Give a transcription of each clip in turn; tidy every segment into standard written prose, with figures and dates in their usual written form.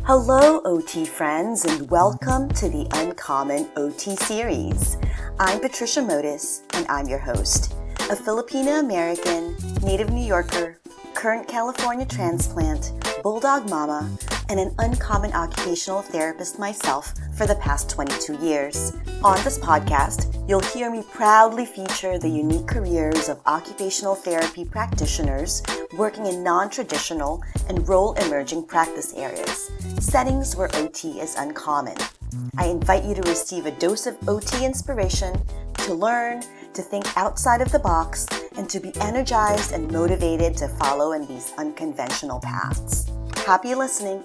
Hello, OT friends, and welcome to the Uncommon OT series. I'm Patricia Modis, and I'm your host, a Filipino-American, native New Yorker, current California transplant, bulldog mama, and an uncommon occupational therapist myself for the past 22 years. On this podcast, you'll hear me proudly feature the unique careers of occupational therapy practitioners working in non-traditional and role-emerging practice areas, settings where OT is uncommon. I invite you to receive a dose of OT inspiration, to learn, to think outside of the box, and to be energized and motivated to follow in these unconventional paths. Happy listening!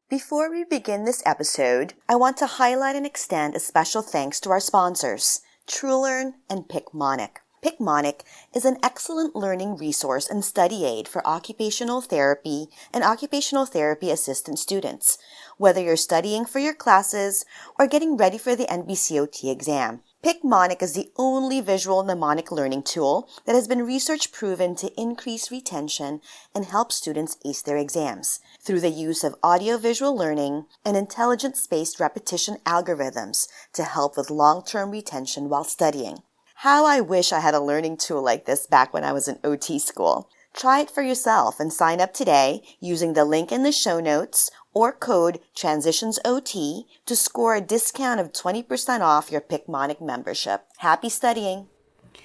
Before we begin this episode, I want to highlight and extend a special thanks to our sponsors, TrueLearn and PicMonic. PicMonic is an excellent learning resource and study aid for occupational therapy and occupational therapy assistant students, whether you're studying for your classes or getting ready for the NBCOT exam. PicMonic is the only visual mnemonic learning tool that has been research proven to increase retention and help students ace their exams through the use of audio-visual learning and intelligence-based repetition algorithms to help with long-term retention while studying. How I wish I had a learning tool like this back when I was in OT school. Try it for yourself and sign up today using the link in the show notes or code TRANSITIONSOT to score a discount of 20% off your PicMonic membership. Happy studying!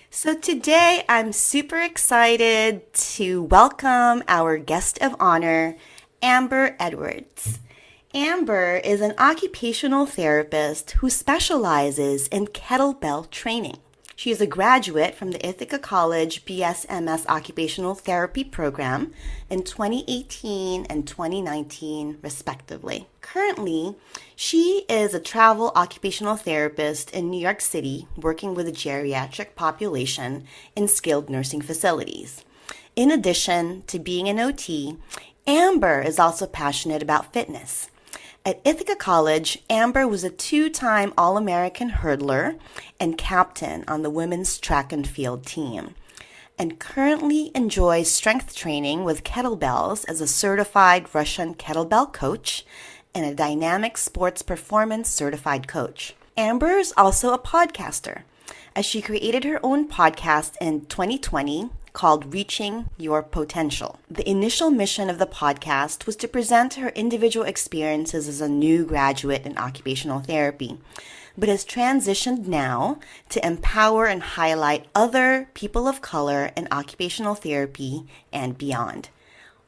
So today I'm super excited to welcome our guest of honor, Amber Edwards. Amber is an occupational therapist who specializes in kettlebell training. She is a graduate from the Ithaca College BSMS Occupational Therapy program in 2018 and 2019, respectively. Currently, she is a travel occupational therapist in New York City working with a geriatric population in skilled nursing facilities. In addition to being an OT, Amber is also passionate about fitness. At Ithaca College, Amber was a two-time All-American hurdler and captain on the women's track and field team, and currently enjoys strength training with kettlebells as a Certified Russian Kettlebell Coach and a Dynamic Sports Performance Certified Coach. Amber is also a podcaster, as she created her own podcast in 2020 called Reaching Your Potential. The initial mission of the podcast was to present her individual experiences as a new graduate in occupational therapy, but has transitioned now to empower and highlight other people of color in occupational therapy and beyond.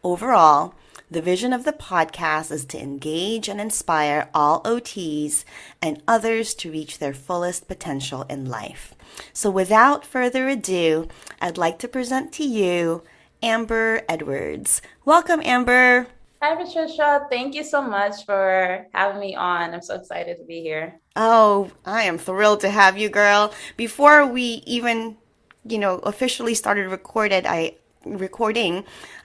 Overall, the vision of the podcast is to engage and inspire all OTs and others to reach their fullest potential in life. So without further ado, I'd like to present to you Amber Edwards. Welcome, Amber. Hi, Patricia. Thank you so much for having me on. I'm so excited to be here. Oh, I am thrilled to have you, girl. Before we even, officially started recording,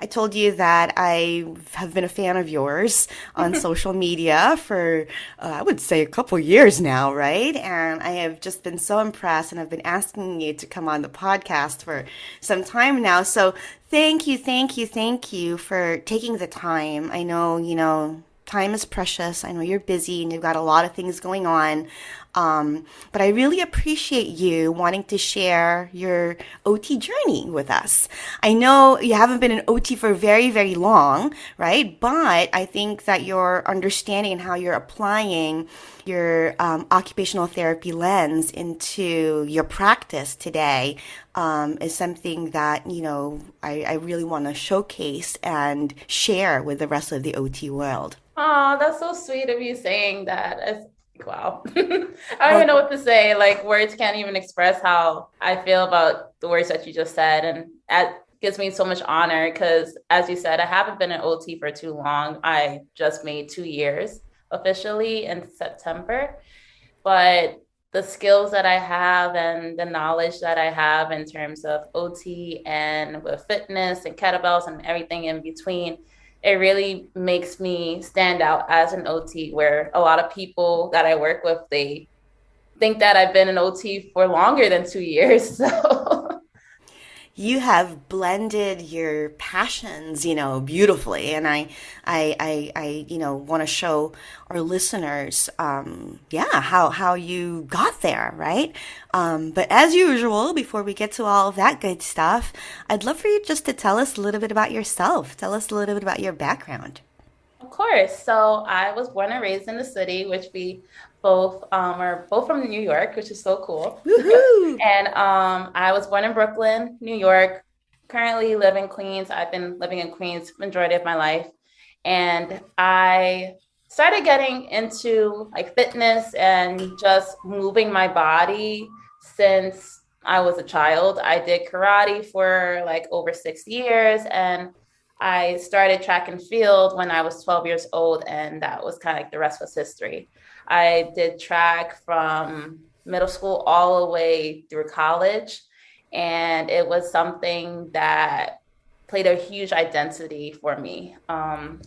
I told you that I have been a fan of yours on social media for, I would say, a couple years now, right? And I have just been so impressed, and I've been asking you to come on the podcast for some time now. So thank you for taking the time. I know, time is precious. I know you're busy and you've got a lot of things going on. But I really appreciate you wanting to share your OT journey with us. I know you haven't been an OT for very, very long, right? But I think that your understanding and how you're applying your occupational therapy lens into your practice today is something that, I really want to showcase and share with the rest of the OT world. Oh, that's so sweet of you saying that. Wow. I don't even know what to say. Like, words can't even express how I feel about the words that you just said. And that gives me so much honor because, as you said, I haven't been an OT for too long. I just made 2 years officially in September. But the skills that I have and the knowledge that I have in terms of OT and with fitness and kettlebells and everything in between, it really makes me stand out as an OT, where a lot of people that I work with, they think that I've been an OT for longer than 2 years. So you have blended your passions, beautifully. And I want to show our listeners, how you got there, right? But as usual, before we get to all of that good stuff, I'd love for you just to tell us a little bit about yourself. Tell us a little bit about your background. Of course. So I was born and raised in the city, which we both are both from New York, which is so cool. Woohoo! And I was born in Brooklyn, New York. Currently live in Queens. I've been living in Queens majority of my life. And I started getting into like fitness and just moving my body since I was a child. I did karate for like over 6 years, and I started track and field when I was 12 years old, and that was kind of like the rest was history. I did track from middle school all the way through college, and it was something that played a huge identity for me.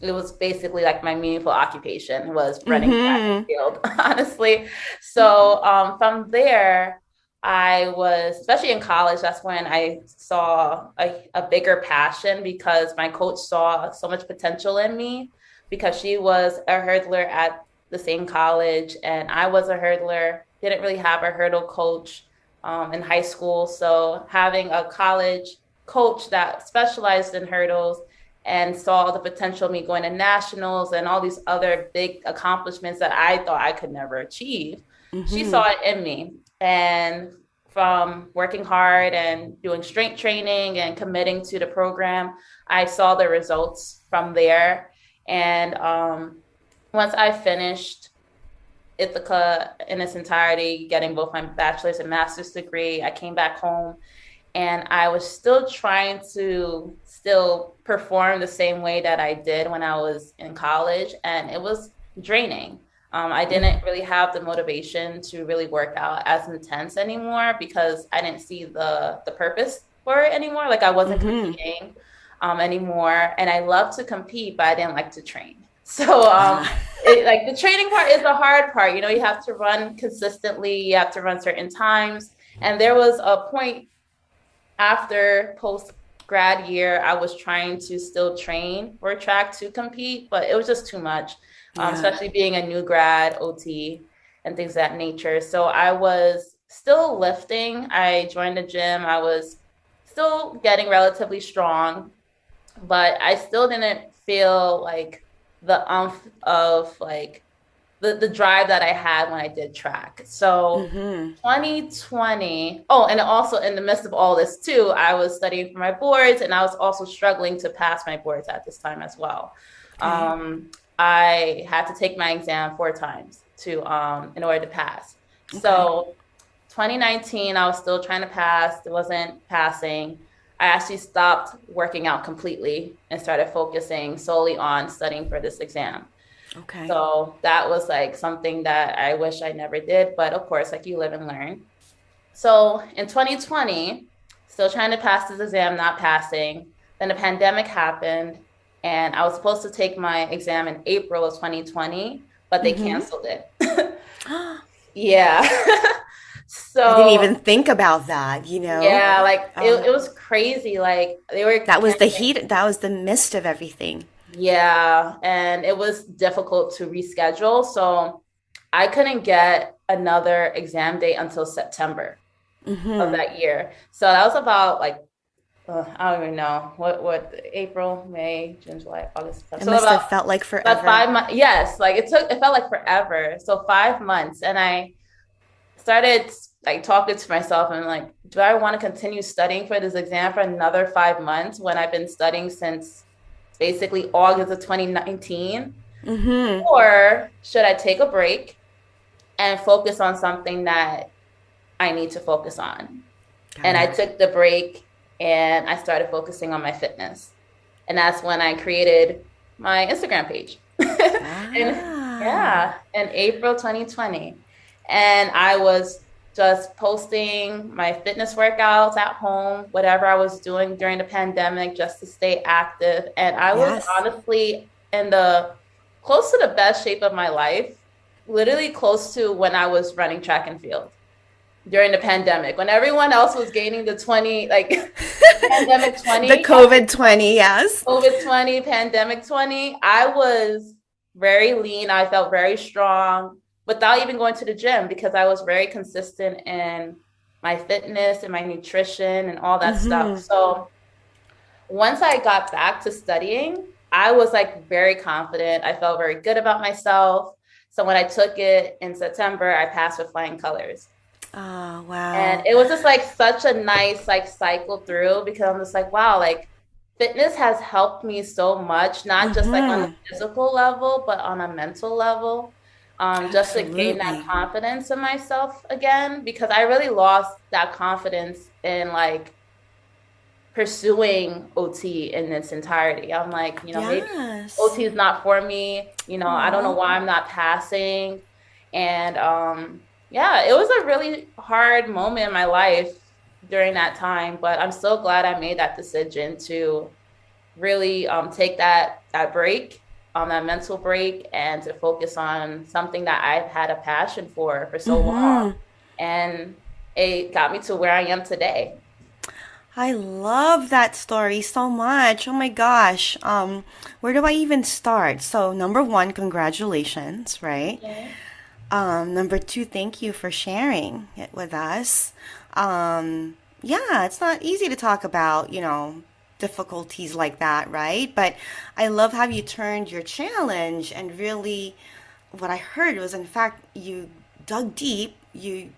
It was basically like my meaningful occupation was running track and field, honestly. So from there, I was, especially in college, that's when I saw a bigger passion because my coach saw so much potential in me because she was a hurdler at the same college and I was a hurdler, didn't really have a hurdle coach in high school. So having a college coach that specialized in hurdles and saw the potential of me going to nationals and all these other big accomplishments that I thought I could never achieve, she saw it in me. And from working hard and doing strength training and committing to the program, I saw the results from there. And once I finished Ithaca in its entirety, getting both my bachelor's and master's degree, I came back home and I was still trying to perform the same way that I did when I was in college. And it was draining. I didn't really have the motivation to really work out as intense anymore because I didn't see the purpose for it anymore. Like I wasn't competing anymore. And I love to compete, but I didn't like to train. So like the training part is the hard part. You know, you have to run consistently. You have to run certain times. And there was a point after post grad year, I was trying to still train for track to compete, but it was just too much. Especially being a new grad, OT, and things of that nature. So I was still lifting. I joined the gym. I was still getting relatively strong, but I still didn't feel like the of like the drive that I had when I did track. So 2020, and also in the midst of all this too, I was studying for my boards and I was also struggling to pass my boards at this time as well. Okay. I had to take my exam 4 times in order to pass. Okay. So 2019, I was still trying to pass. It wasn't passing. I actually stopped working out completely and started focusing solely on studying for this exam. Okay. So that was like something that I wish I never did. But of course, like you live and learn. So in 2020, still trying to pass this exam, not passing. Then the pandemic happened. And I was supposed to take my exam in April of 2020, but they canceled it. Yeah. So I didn't even think about that, Yeah, like it was crazy. Like that was the heat, that was the midst of everything. Yeah. And it was difficult to reschedule. So I couldn't get another exam date until September of that year. So that was about like I don't even know what April, May, June, July, August, September. It must have felt like forever. About 5 months. Yes, like it felt like forever. So 5 months, and I started like talking to myself and like, do I want to continue studying for this exam for another 5 months when I've been studying since basically August of 2019, or should I take a break and focus on something that I need to focus on? And I took the break. And I started focusing on my fitness. And that's when I created my Instagram page. In April 2020. And I was just posting my fitness workouts at home, whatever I was doing during the pandemic just to stay active. And I was honestly in close to the best shape of my life, literally close to when I was running track and field. during the pandemic when everyone else was gaining the 20, like pandemic The 20, COVID 20, yes. COVID 20, pandemic 20. I was very lean. I felt very strong without even going to the gym because I was very consistent in my fitness and my nutrition and all that stuff. So once I got back to studying, I was like very confident. I felt very good about myself. So when I took it in September, I passed with flying colors. Oh, And wow. it was just like such a nice like cycle through because I'm just like, wow, like fitness has helped me so much, not just like on a physical level, but on a mental level. Just to gain that Absolutely. confidence in myself again, because I really lost that confidence in like pursuing OT in its entirety. I'm like, maybe Yes. OT is not for me. I don't know Aw. why I'm not passing. And yeah, it was a really hard moment in my life during that time, but I'm so glad I made that decision to really take that break, that mental break, and to focus on something that I've had a passion for so long. And it got me to where I am today. I love that story so much. Oh my gosh. Where do I even start? So, number one, congratulations, right? Yeah. Number two, thank you for sharing it with us. Yeah, it's not easy to talk about, difficulties like that, right? But I love how you turned your challenge and really what I heard was in fact you dug deep, you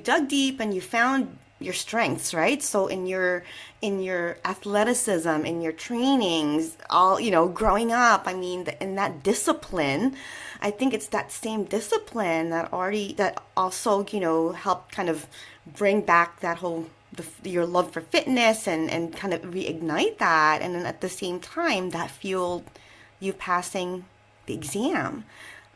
dug deep and you found your strengths, right? So in your athleticism, in your trainings, all, growing up, I mean, in that discipline, I think it's that same discipline that also, helped kind of bring back that whole your love for fitness and kind of reignite that. And then at the same time, that fueled you passing the exam.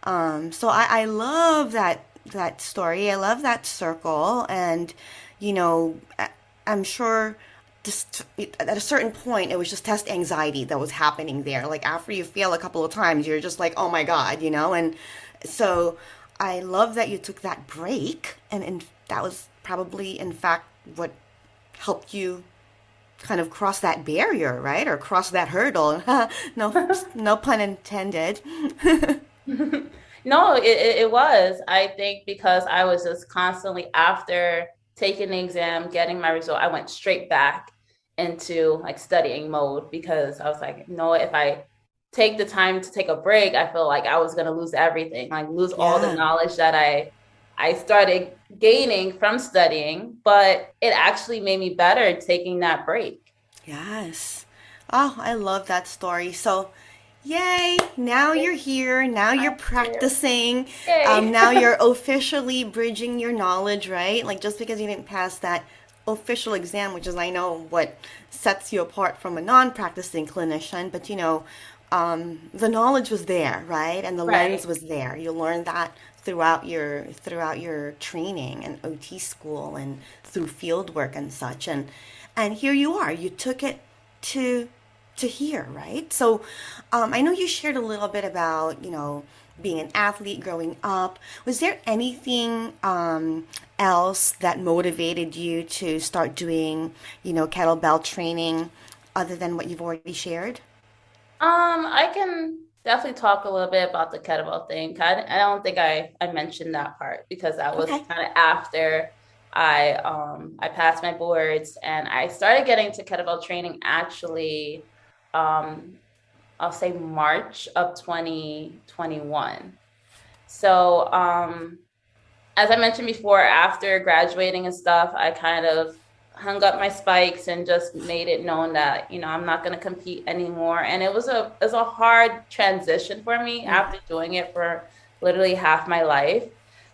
So I love that story. I love that circle, and I'm sure just at a certain point it was just test anxiety that was happening there. Like after you fail a couple of times, you're just like, oh my God, and so I love that you took that break, and that was probably in fact what helped you kind of cross that barrier, right? Or cross that hurdle. No pun intended. No, it was. I think because I was just constantly after taking the exam, getting my result, I went straight back into like studying mode because I was like, no, if I take the time to take a break, I feel like I was gonna lose everything, like lose all the Yeah. knowledge that I started gaining from studying, but it actually made me better taking that break. Yes. Oh, I love that story. So, yay, now you're here. Now you're Thank you. practicing. Yay. Now you're officially bridging your knowledge, right? Like just because you didn't pass that official exam, which is, I know, what sets you apart from a non-practicing clinician, but the knowledge was there, right? And the lens Right. was there. You learned that throughout your training and OT school and through field work and such. And here you are. You took it to here, right? So I know you shared a little bit about being an athlete growing up. Was there anything else that motivated you to start doing kettlebell training other than what you've already shared? I can definitely talk a little bit about the kettlebell thing. I don't think I mentioned that part because that was Okay. kind of after I passed my boards and I started getting to kettlebell training actually um I'll say March of 2021. So as I mentioned before, after graduating and stuff, I kind of hung up my spikes and just made it known that, I'm not going to compete anymore. And it was a hard transition for me after doing it for literally half my life.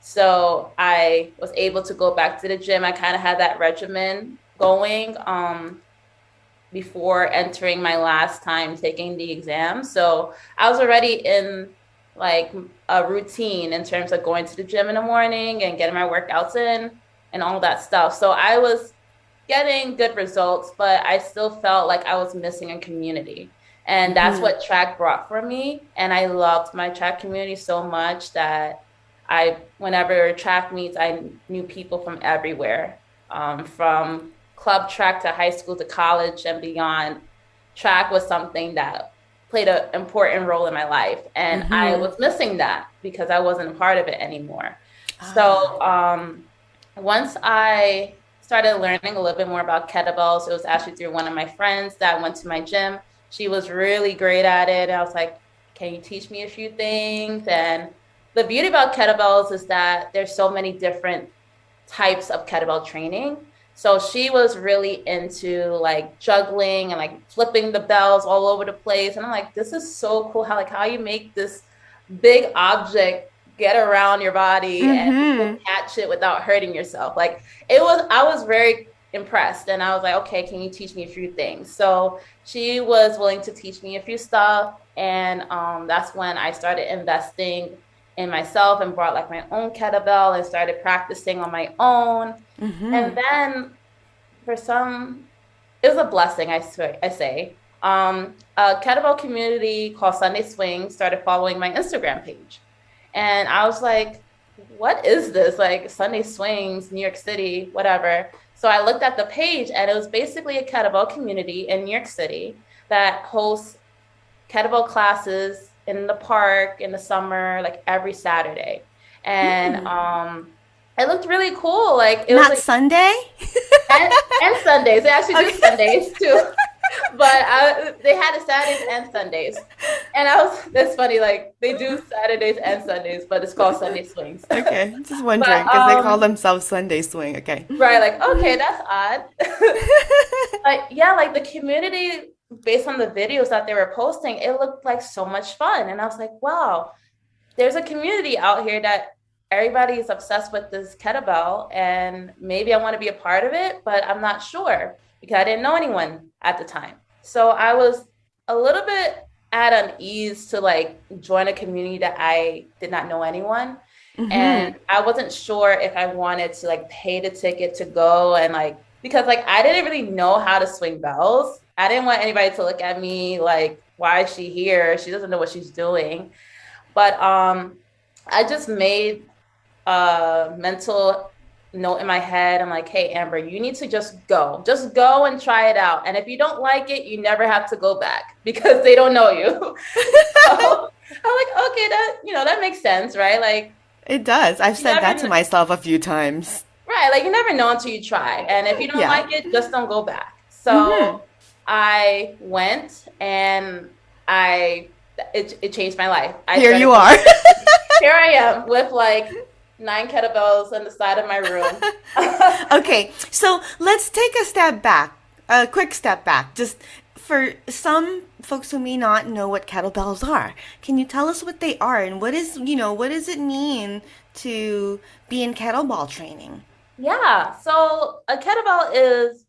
So I was able to go back to the gym. I kind of had that regimen going before entering my last time taking the exam. So I was already in like a routine in terms of going to the gym in the morning and getting my workouts in and all that stuff. So I was getting good results, but I still felt like I was missing a community. And that's what track brought for me. And I loved my track community so much that Whenever track meets, I knew people from everywhere, from club track to high school to college and beyond. Track was something that played an important role in my life. And I was missing that because I wasn't a part of it anymore. So once I started learning a little bit more about kettlebells, it was actually through one of my friends that went to my gym. She was really great at it. And I was like, can you teach me a few things? And the beauty about kettlebells is that there's so many different types of kettlebell training. So she was really into like juggling and like flipping the bells all over the place. And I'm like, this is so cool how you make this big object get around your body and catch it without hurting yourself. Like I was very impressed, and I was like, okay, can you teach me a few things? So she was willing to teach me a few stuff. And that's when I started investing in myself and brought like my own kettlebell and started practicing on my own. And then it was a blessing, I say. A kettlebell community called Sunday Swing started following my Instagram page. And I was like, what is this? Like Sunday Swings, New York City, whatever. So I looked at the page, and it was basically a kettlebell community in New York City that hosts kettlebell classes in the park in the summer, like every Saturday. And it looked really cool. Like it Not was like, Sunday? and Sundays. They actually do Sundays too. But they had it Saturdays and Sundays. And that's funny, like they do Saturdays and Sundays, but it's called Sunday Swings. Okay, just wondering because they call themselves Sunday Swing. Okay. Right, like, okay, that's odd. But yeah, like the community, based on the videos that they were posting, it looked like so much fun. And I was like, wow, there's a community out here that everybody is obsessed with this kettlebell, and maybe I want to be a part of it, but I'm not sure because I didn't know anyone at the time. So I was a little bit at unease to like join a community that I did not know anyone. And I wasn't sure if I wanted to like pay the ticket to go, and like, because like I didn't really know how to swing bells. I didn't want anybody to look at me like, why is she here? She doesn't know what she's doing. But I just made a mental note in my head. I'm like, hey, Amber, you need to just go and try it out. And if you don't like it, you never have to go back because they don't know you. So I'm like, okay, that makes sense, right? Like, it does. I've said that to myself a few times. Right. Like you never know until you try. And if you don't like it, just don't go back. So I went, and it changed my life. Here you are. Here I am with like 9 kettlebells on the side of my room. Okay. So let's take a quick step back. Just for some folks who may not know what kettlebells are, can you tell us what they are and what does it mean to be in kettlebell training? Yeah. So a kettlebell is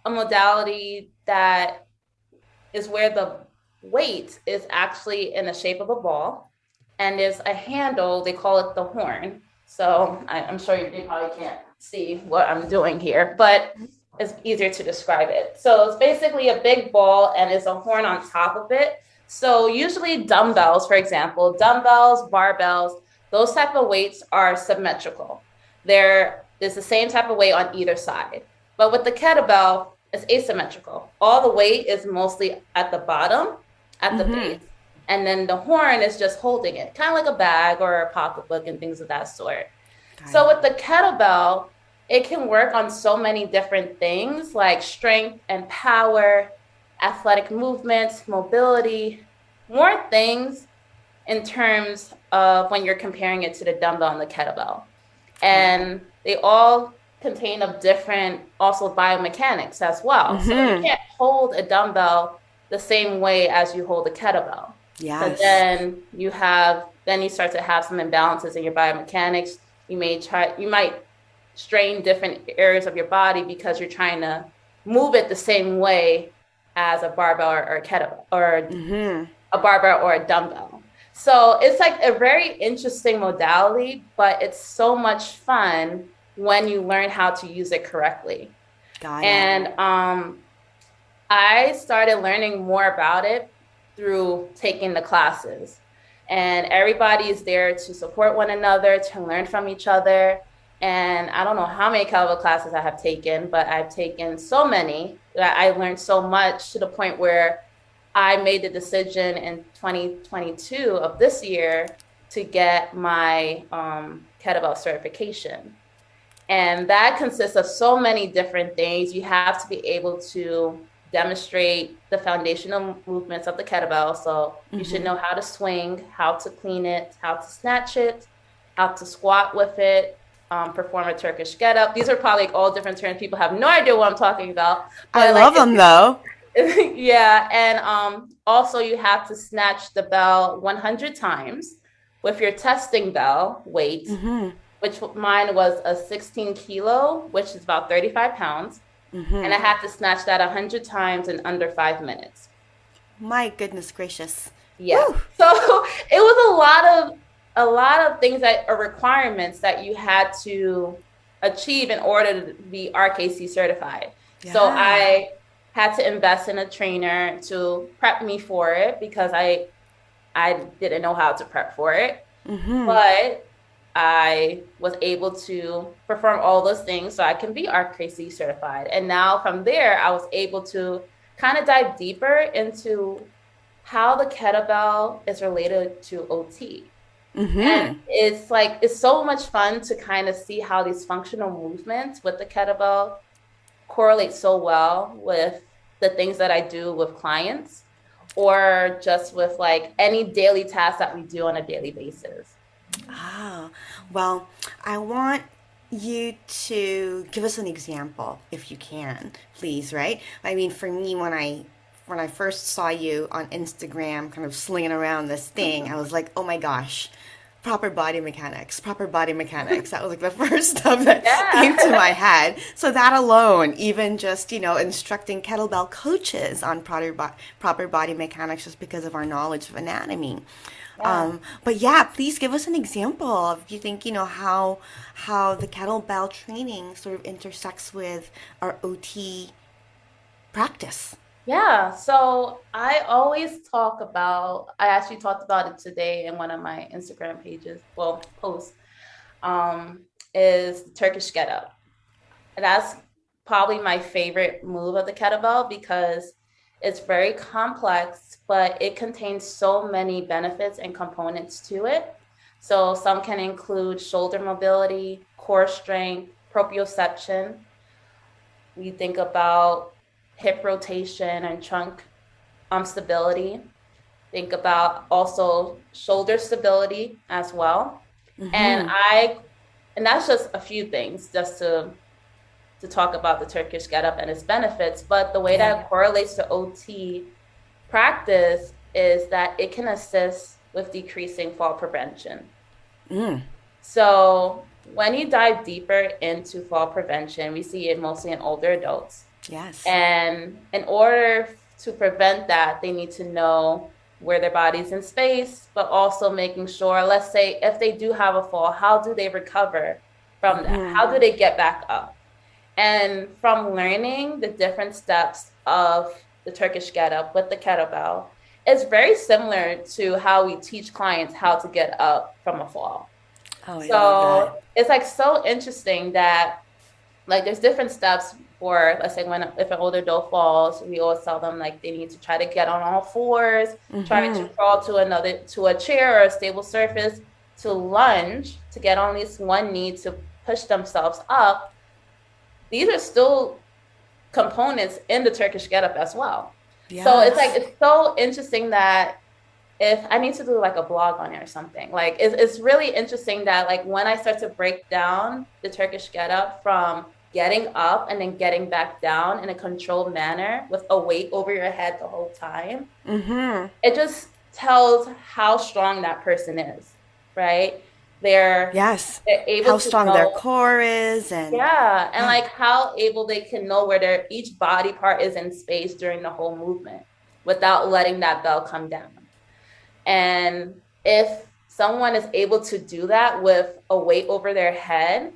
a modality that is where the weight is actually in the shape of a ball, and there's a handle, they call it the horn. So I'm sure you probably can't see what I'm doing here, but it's easier to describe it. So it's basically a big ball, and there's a horn on top of it. So usually dumbbells, for example, barbells, those type of weights are symmetrical. There's the same type of weight on either side. But with the kettlebell, it's asymmetrical. All the weight is mostly at the bottom, at the base. And then the horn is just holding it, kind of like a bag or a pocketbook and things of that sort. So with the kettlebell, it can work on so many different things like strength and power, athletic movements, mobility, more things in terms of when you're comparing it to the dumbbell and the kettlebell. And they all contain of different also biomechanics as well. So you can't hold a dumbbell the same way as you hold a kettlebell. But then you start to have some imbalances in your biomechanics. You might strain different areas of your body because you're trying to move it the same way as a barbell or a kettlebell or a barbell or a dumbbell. So it's like a very interesting modality, but it's so much fun when you learn how to use it correctly. And I started learning more about it through taking the classes. and everybody is there to support one another, to learn from each other. And I don't know how many kettlebell classes I have taken, but I've taken so many that I learned so much to the point where I made the decision in 2022 of this year to get my kettlebell certification. And that consists of so many different things. You have to be able to demonstrate the foundational movements of the kettlebell. So you should know how to swing, how to clean it, how to snatch it, how to squat with it, perform a Turkish get up. These are probably all different terms. People have no idea what I'm talking about. I love them though. Yeah. And also you have to snatch the bell 100 times with your testing bell weight, which mine was a 16 kilo, which is about 35 pounds. And I had to snatch that 100 times in under 5 minutes. My goodness gracious. Yeah. Woo. So it was a lot of things that are requirements that you had to achieve in order to be RKC certified. Yeah. So I had to invest in a trainer to prep me for it because I didn't know how to prep for it. But I was able to perform all those things so I can be RKC certified. And now from there, I was able to kind of dive deeper into how the kettlebell is related to OT. And it's so much fun to kind of see how these functional movements with the kettlebell correlate so well with the things that I do with clients or just with like any daily tasks that we do on a daily basis. Ah, well, I want you to give us an example, if you can, please, right? I mean, for me, when I first saw you on Instagram kind of slinging around this thing, I was like, oh my gosh, proper body mechanics. That was like the first stuff that came to my head. So that alone, even just, instructing kettlebell coaches on proper body mechanics just because of our knowledge of anatomy. But yeah, please give us an example of, you think, how the kettlebell training sort of intersects with our OT practice. Yeah, so I actually talked about it today in one of my Instagram posts, is the Turkish get up. And that's probably my favorite move of the kettlebell because it's very complex, but it contains so many benefits and components to it. So some can include shoulder mobility, core strength, proprioception. We think about hip rotation and trunk stability. Think about also shoulder stability as well. And that's just a few things just to talk about the Turkish get up and its benefits. But the way that it correlates to OT practice is that it can assist with decreasing fall prevention. So when you dive deeper into fall prevention, we see it mostly in older adults. Yes. And in order to prevent that, they need to know where their body's in space, but also making sure, let's say, if they do have a fall, how do they recover from that? How do they get back up? And from learning the different steps of the Turkish get up with the kettlebell, it's very similar to how we teach clients how to get up from a fall. So it's like so interesting that like there's different steps for, let's say, if an older adult falls, we always tell them like they need to try to get on all fours, try to crawl to a chair or a stable surface, to lunge, to get on at least one knee to push themselves up. These are still components in the Turkish get up as well. Yes. So it's so interesting that if I need to do like a blog on it or something, like it's really interesting that like when I start to break down the Turkish get up from getting up and then getting back down in a controlled manner with a weight over your head the whole time, it just tells how strong that person is, right? They're able how to strong know their core is, and like how able they can know where each body part is in space during the whole movement without letting that bell come down. And if someone is able to do that with a weight over their head,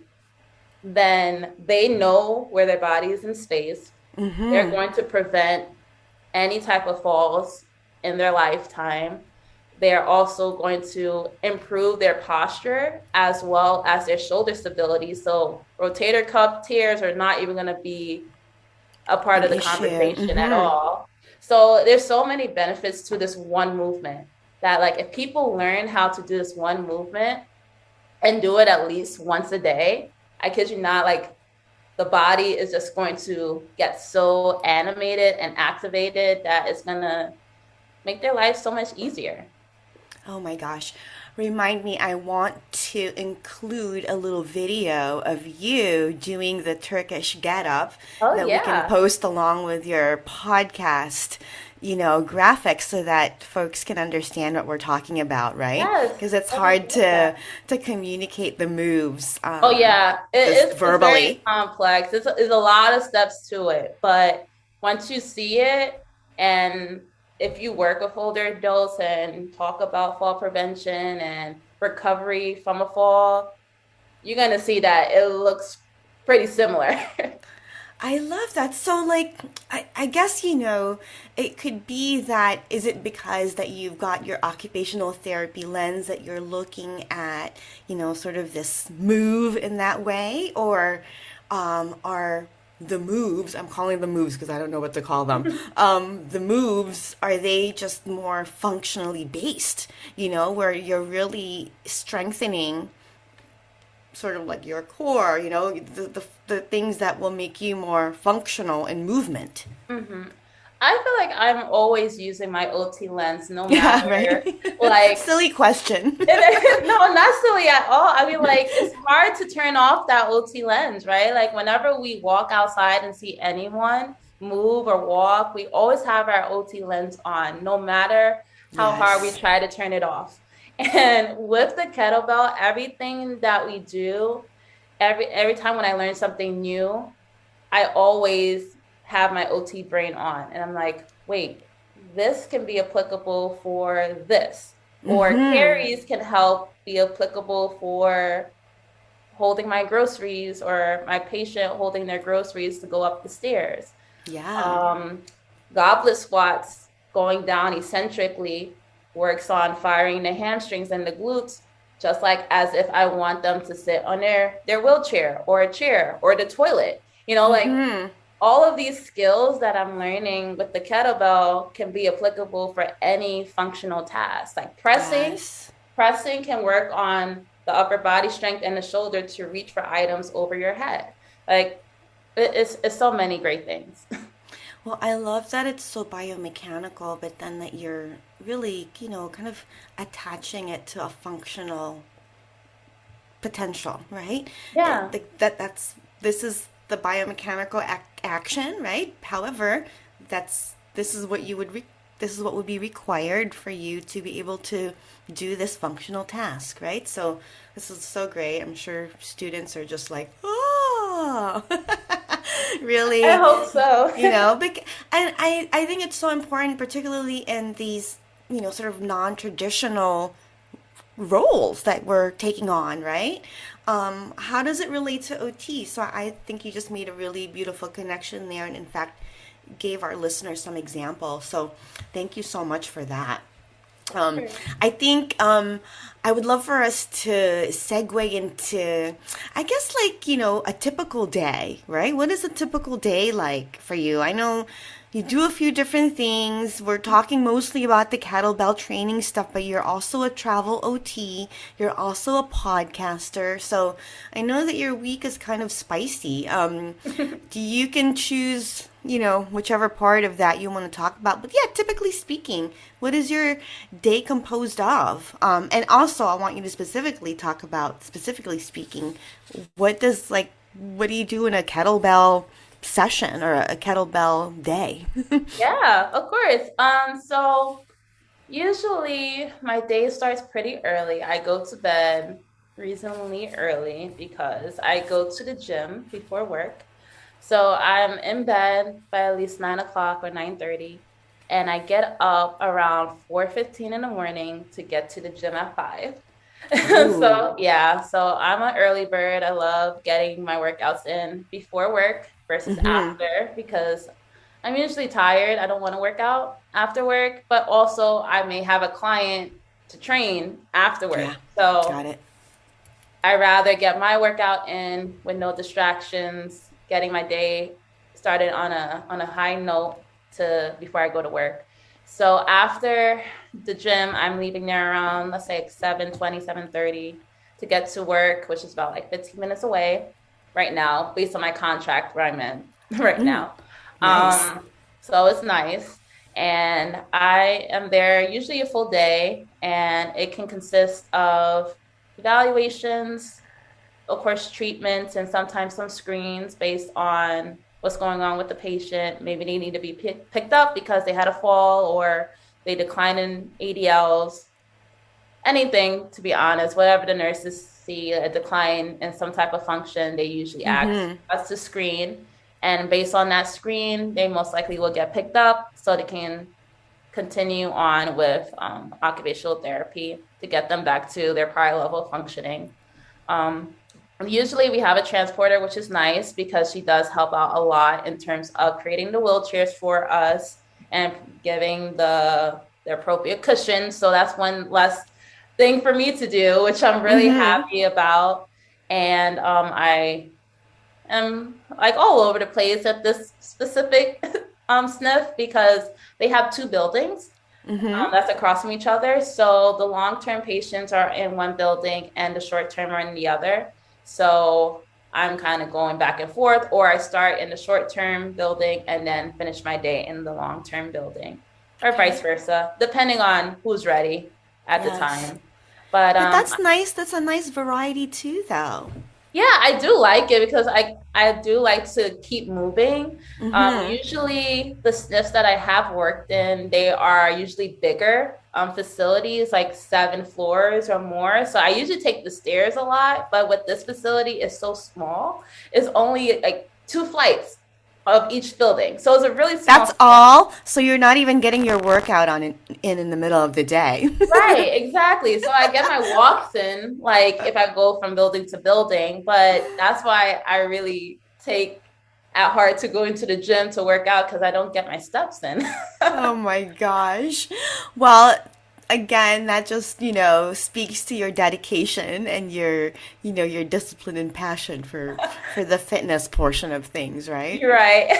then they know where their body is in space. They're going to prevent any type of falls in their lifetime. they're also going to improve their posture as well as their shoulder stability. So rotator cuff tears are not even going to be a part An of the issue. conversation at all. So there's so many benefits to this one movement that, like, if people learn how to do this one movement and do it at least once a day, I kid you not, like, the body is just going to get so animated and activated that it's going to make their life so much easier. Oh my gosh. Remind me, I want to include a little video of you doing the Turkish getup Oh, that we can yeah. post along with your podcast, graphics so that folks can understand what we're talking about, right? Yes. Because it's I would hard love that. to communicate the moves Oh, yeah. just It's very verbally. complex. It's a lot of steps to it. But once you see it, and if you work with older adults and talk about fall prevention and recovery from a fall, you're going to see that it looks pretty similar. I love that. So, like, I guess, it could be that, is it because that you've got your occupational therapy lens that you're looking at, sort of this move in that way? Or are the moves, I'm calling them moves because I don't know what to call them, the moves, are they just more functionally based, where you're really strengthening sort of like your core, the things that will make you more functional in movement. hmm I feel like I'm always using my OT lens, no Yeah, matter, right? like, Silly question. no, not silly at all. I mean, like, it's hard to turn off that OT lens, right? Like, whenever we walk outside and see anyone move or walk, we always have our OT lens on, no matter how hard we Yes. try to turn it off. And with the kettlebell, everything that we do, every time when I learn something new, I always have my OT brain on. And I'm like, wait, this can be applicable for this. Or carries can help be applicable for holding my groceries or my patient holding their groceries to go up the stairs. Yeah. Um, Goblet squats going down eccentrically works on firing the hamstrings and the glutes, just like as if I want them to sit on their wheelchair or a chair or the toilet. Like, all of these skills that I'm learning with the kettlebell can be applicable for any functional task. Like pressing, Yes. pressing can work on the upper body strength and the shoulder to reach for items over your head. Like, it's so many great things. Well, I love that it's so biomechanical, but then that you're really, kind of attaching it to a functional potential, right? Yeah. This is the biomechanical action, right? However, this is what would be required for you to be able to do this functional task, right? So this is so great. I'm sure students are just like, oh, I really, hope so. and I think it's so important, particularly in these, sort of non-traditional roles that we're taking on, right? How does it relate to OT? So I think you just made a really beautiful connection there, and in fact, gave our listeners some example. So thank you so much for that. Um, I think I would love for us to segue into, I guess, like, a typical day, right? What is a typical day like for you? I know you do a few different things. We're talking mostly about the kettlebell training stuff, but you're also a travel OT. You're also a podcaster. So I know that your week is kind of spicy. You can choose, whichever part of that you want to talk about. But yeah, typically speaking, what is your day composed of? And also, I want you to specifically talk about, specifically speaking, what do you do in a kettlebell session or a kettlebell day? Yeah, of course. So usually my day starts pretty early. I go to bed reasonably early because I go to the gym before work. So I'm in bed by at least 9 o'clock or 9:30, and I get up around 4:15 in the morning to get to the gym at 5. Ooh. So yeah, so I'm an early bird. I love getting my workouts in before work versus Mm-hmm. after because I'm usually tired. I don't want to work out after work, but also I may have a client to train afterward. Yeah, So got it. I rather get my workout in with no distractions, getting my day started on a high note to before I go to work. So after the gym, I'm leaving there around, let's say 7:20, 7:30 to get to work, which is about like 15 minutes away right now, based on my contract where I'm in right now. Nice. So it's nice. And I am there usually a full day, and it can consist of evaluations, of course, treatments, and sometimes some screens based on what's going on with the patient. Maybe they need to be picked up because they had a fall or they decline in ADLs. Anything, to be honest, whatever the nurses see a decline in some type of function, they usually ask us to screen. And based on that screen, they most likely will get picked up so they can continue on with occupational therapy to get them back to their prior level of functioning. Usually we have a transporter, which is nice because she does help out a lot in terms of creating the wheelchairs for us and giving the appropriate cushions. So that's one less thing for me to do, which I'm really happy about. And I am like all over the place at this specific SNF because they have two buildings that's across from each other. So the long-term patients are in one building and the short-term are in the other. So I'm kind of going back and forth, or I start in the short-term building and then finish my day in the long-term building, or vice versa, depending on who's ready at the time. But that's nice. That's a nice variety too, though. Yeah, I do like it because I do like to keep moving. Usually the SNFs that I have worked in, they are usually bigger facilities, like 7 floors or more. So I usually take the stairs a lot, but with this facility, it's so small. It's only like 2 flights of each building. So it's a really small. That's all? So you're not even getting your workout on in the middle of the day. Right, exactly. So I get my walks in, like if I go from building to building, but that's why I really take at heart to go into the gym to work out because I don't get my steps in. Oh my gosh. Well, again, that just, speaks to your dedication and your discipline and passion for the fitness portion of things, right? You're right.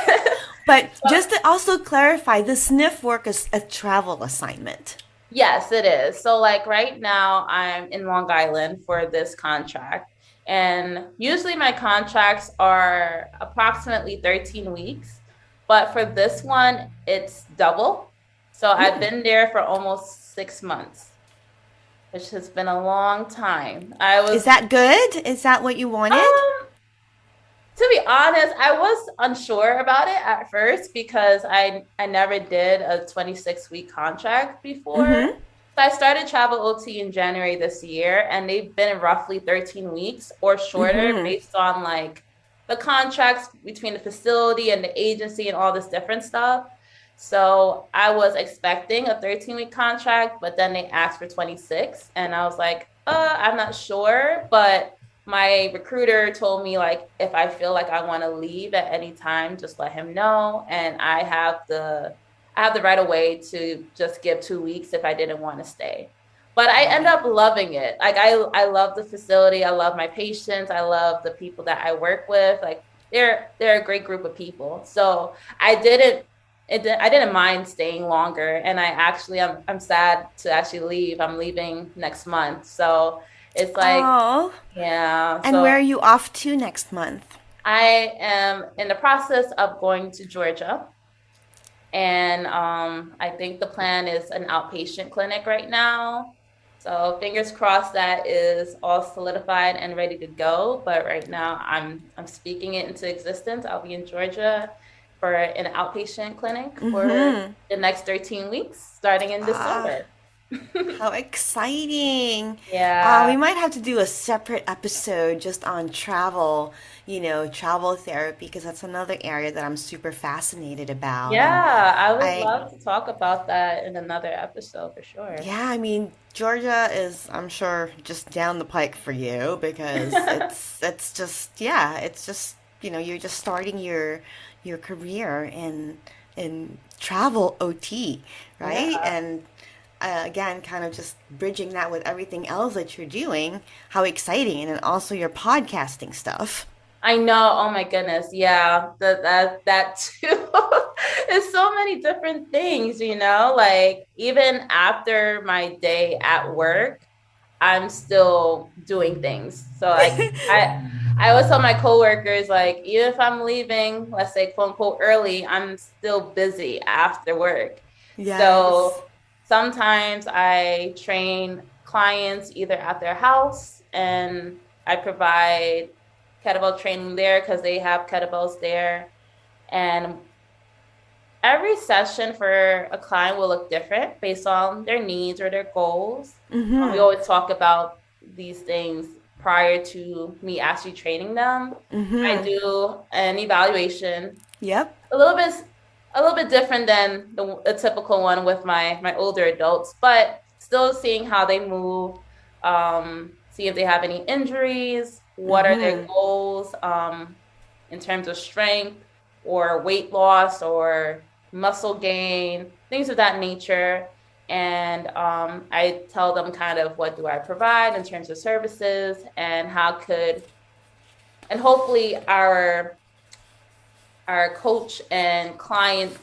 But just to also clarify, the SNF work is a travel assignment. Yes, it is. So like right now I'm in Long Island for this contract. And usually my contracts are approximately 13 weeks. But for this one, it's double. So I've been there for almost 6 months, which has been a long time. Is that good? Is that what you wanted? To be honest, I was unsure about it at first because I never did a 26-week contract before. So I started Travel OT in January this year, and they've been roughly 13 weeks or shorter based on like the contracts between the facility and the agency and all this different stuff. So I was expecting a 13-week contract, but then they asked for 26. And I was like, I'm not sure. But my recruiter told me, like, if I feel like I want to leave at any time, just let him know. And I have the right of way to just give 2 weeks if I didn't want to stay. But I end up loving it. Like I love the facility. I love my patients. I love the people that I work with. Like they're a great group of people. So I didn't mind staying longer. And I'm sad to actually leave. I'm leaving next month. So it's like, yeah. And where are you off to next month? I am in the process of going to Georgia. And I think the plan is an outpatient clinic right now. So fingers crossed that is all solidified and ready to go. But right now I'm speaking it into existence. I'll be in Georgia for an outpatient clinic for the next 13 weeks, starting in December. How exciting. Yeah. We might have to do a separate episode just on travel, travel therapy, because that's another area that I'm super fascinated about. Yeah, I would love to talk about that in another episode for sure. Yeah, I mean, Georgia is, I'm sure, just down the pike for you because it's just you're just starting your career in travel OT, right? Yeah. And again, kind of just bridging that with everything else that you're doing, how exciting, and also your podcasting stuff. I know. Oh my goodness. Yeah. That too. It's so many different things, like even after my day at work, I'm still doing things. So like I always tell my coworkers, like, even if I'm leaving, let's say quote unquote early, I'm still busy after work. Yes. So sometimes I train clients either at their house and I provide kettlebell training there because they have kettlebells there. And every session for a client will look different based on their needs or their goals. We always talk about these things prior to me actually training them. I do an evaluation. Yep. A little bit different than the typical one with my older adults, but still seeing how they move, see if they have any injuries, what are their goals in terms of strength or weight loss or muscle gain, things of that nature. And I tell them kind of what do I provide in terms of services and and hopefully our coach and client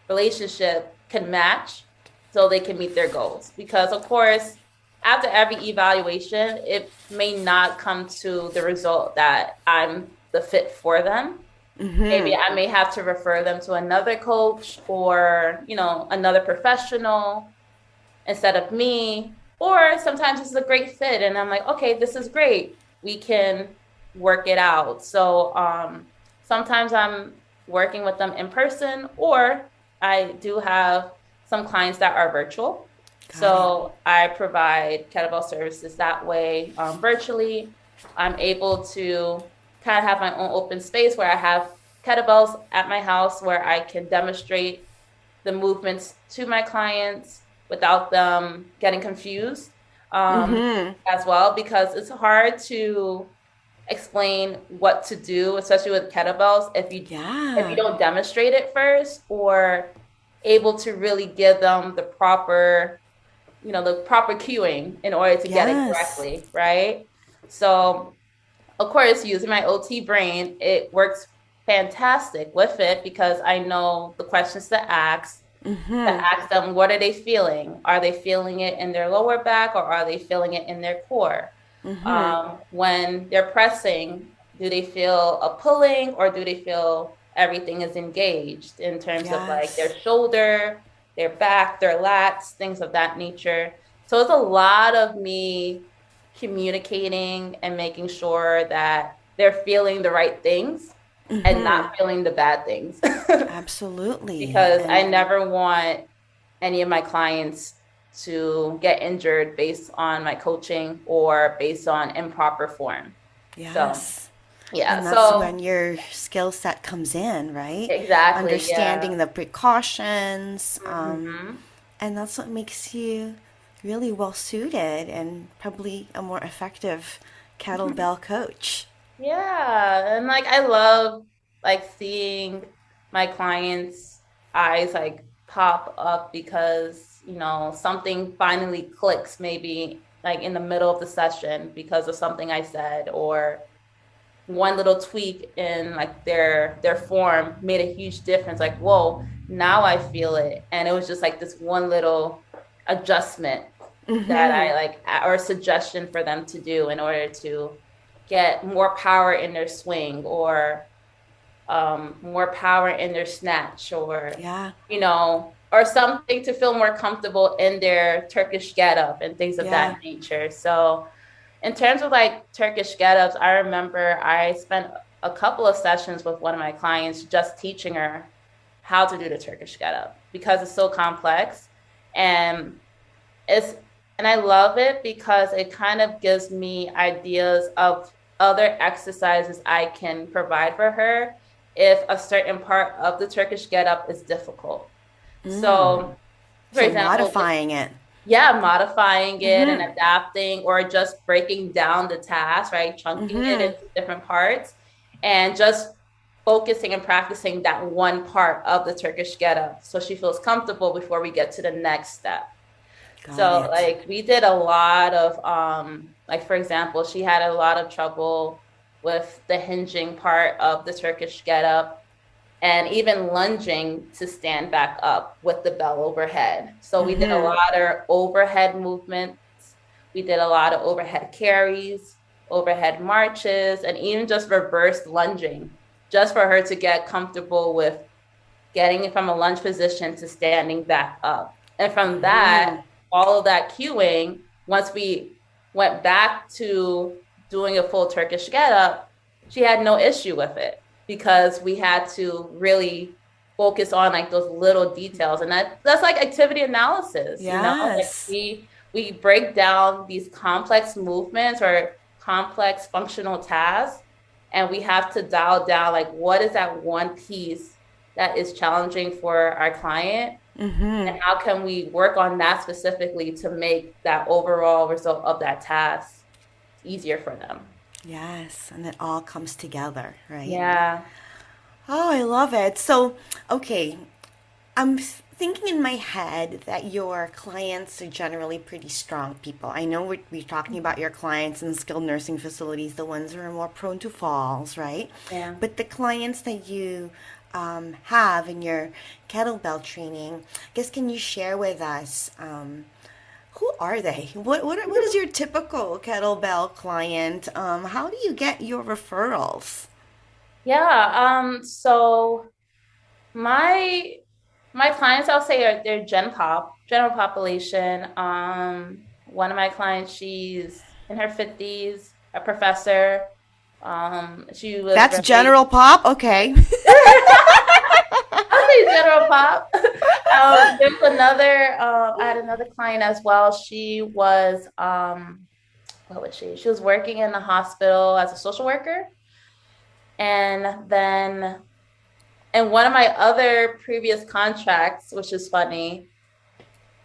relationship can match so they can meet their goals. Because of course, after every evaluation, it may not come to the result that I'm the fit for them. Maybe I may have to refer them to another coach or, another professional instead of me. Or sometimes it's a great fit and I'm like, okay, this is great. We can work it out. So sometimes I'm working with them in person, or I do have some clients that are virtual. So I provide kettlebell services that way virtually. I'm able to kind of have my own open space where I have kettlebells at my house where I can demonstrate the movements to my clients without them getting confused as well, because it's hard to explain what to do, especially with kettlebells, if you don't demonstrate it first or able to really give them the proper cueing in order to get it correctly, right? So of course, using my OT brain, it works fantastic with it because I know the questions to ask them, what are they feeling? Are they feeling it in their lower back or are they feeling it in their core? When they're pressing, do they feel a pulling or do they feel everything is engaged in terms of like their shoulder, their back, their lats, things of that nature? So it's a lot of me communicating and making sure that they're feeling the right things and not feeling the bad things. Absolutely. Because I never want any of my clients to get injured based on my coaching or based on improper form. Yes. So, yeah. And that's when your skill set comes in, right? Exactly. Understanding the precautions. And that's what makes you really well suited and probably a more effective kettlebell coach. Yeah. And like I love like seeing my clients' eyes like pop up because, something finally clicks maybe like in the middle of the session because of something I said, or one little tweak in like their form made a huge difference. Like, whoa, now I feel it. And it was just like this one little adjustment that I like, or suggestion for them to do in order to get more power in their swing or more power in their snatch or, or something to feel more comfortable in their Turkish getup and things of that nature. So in terms of like Turkish getups, I remember I spent a couple of sessions with one of my clients just teaching her how to do the Turkish getup because it's so complex. And I love it because it kind of gives me ideas of other exercises I can provide for her if a certain part of the Turkish getup is difficult. So, for example, modifying it. Yeah, modifying it and adapting or just breaking down the task, right? Chunking it into different parts and just focusing and practicing that one part of the Turkish getup so she feels comfortable before we get to the next step. Got So it. like we did a lot of like for example, she had a lot of trouble with the hinging part of the Turkish get up and even lunging to stand back up with the bell overhead. So we did a Mm-hmm. lot of overhead movements. We did a lot of overhead carries, overhead marches, and even just reverse lunging, just for her to get comfortable with getting from a lunge position to standing back up. And from that, Mm-hmm. all of that cueing, once we went back to doing a full Turkish get up, she had no issue with it because we had to really focus on like those little details. And that's like activity analysis, you know, like Yes. we break down these complex movements or complex functional tasks, and we have to dial down like what is that one piece that is challenging for our client, Mm-hmm. and how can we work on that specifically to make that overall result of that task easier for them. Yes. And it all comes together, right? Yeah. Oh, I love it. So, okay, thinking in my head that your clients are generally pretty strong people. I know we're talking about your clients in skilled nursing facilities, the ones who are more prone to falls, right? Yeah. But the clients that you have in your kettlebell training, I guess, can you share with us who are they? What is your typical kettlebell client? How do you get your referrals? Yeah. So my my clients, I'll say, are they're general population. One of my clients, she's in her 50s, a professor. She was That's very general pop? Okay. I'll say general pop. There's another, I had another client as well. She was, what was she? She was working in the hospital as a social worker. And then in one of my other previous contracts, which is funny,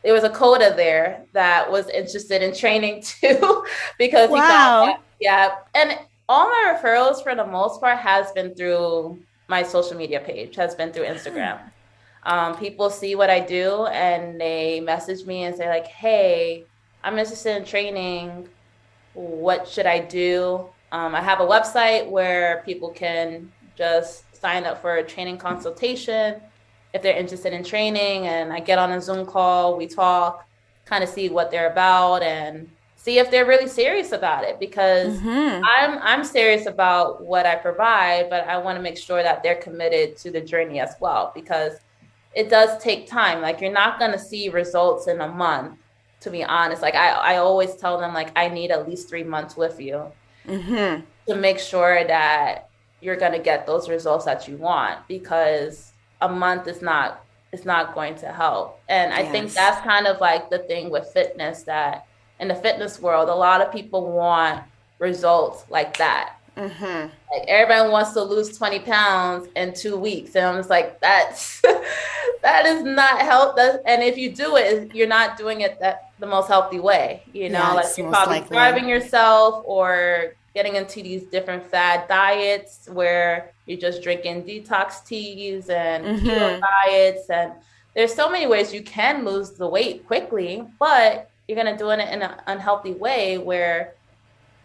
there was a coda there that was interested in training too, because he found that, Wow. yeah. And all my referrals for the most part has been through my social media page, has been through Instagram. People see what I do and they message me and say like, "Hey, I'm interested in training. What should I do?" I have a website where people can just sign up for a training consultation if they're interested in training, and I get on a Zoom call, we talk, kind of see what they're about and see if they're really serious about it, because Mm-hmm. I'm serious about what I provide, but I want to make sure that they're committed to the journey as well, because it does take time. Like you're not going to see results in a month, to be honest. Like I always tell them like I need at least 3 months with you Mm-hmm. to make sure that you're going to get those results that you want, because a month is not, it's not going to help. And I think Yes. that's kind of like the thing with fitness, that in the fitness world a lot of people want results like that. Mm-hmm. Like everybody wants to lose 20 pounds in 2 weeks. And I'm just like, that's that is not help. That, and if you do it, you're not doing it that the most healthy way. You know, like Yes, you're most probably likely. starving yourself or getting into these different fad diets where you're just drinking detox teas and keto Mm-hmm. diets. And there's so many ways you can lose the weight quickly, but you're gonna do it in an unhealthy way where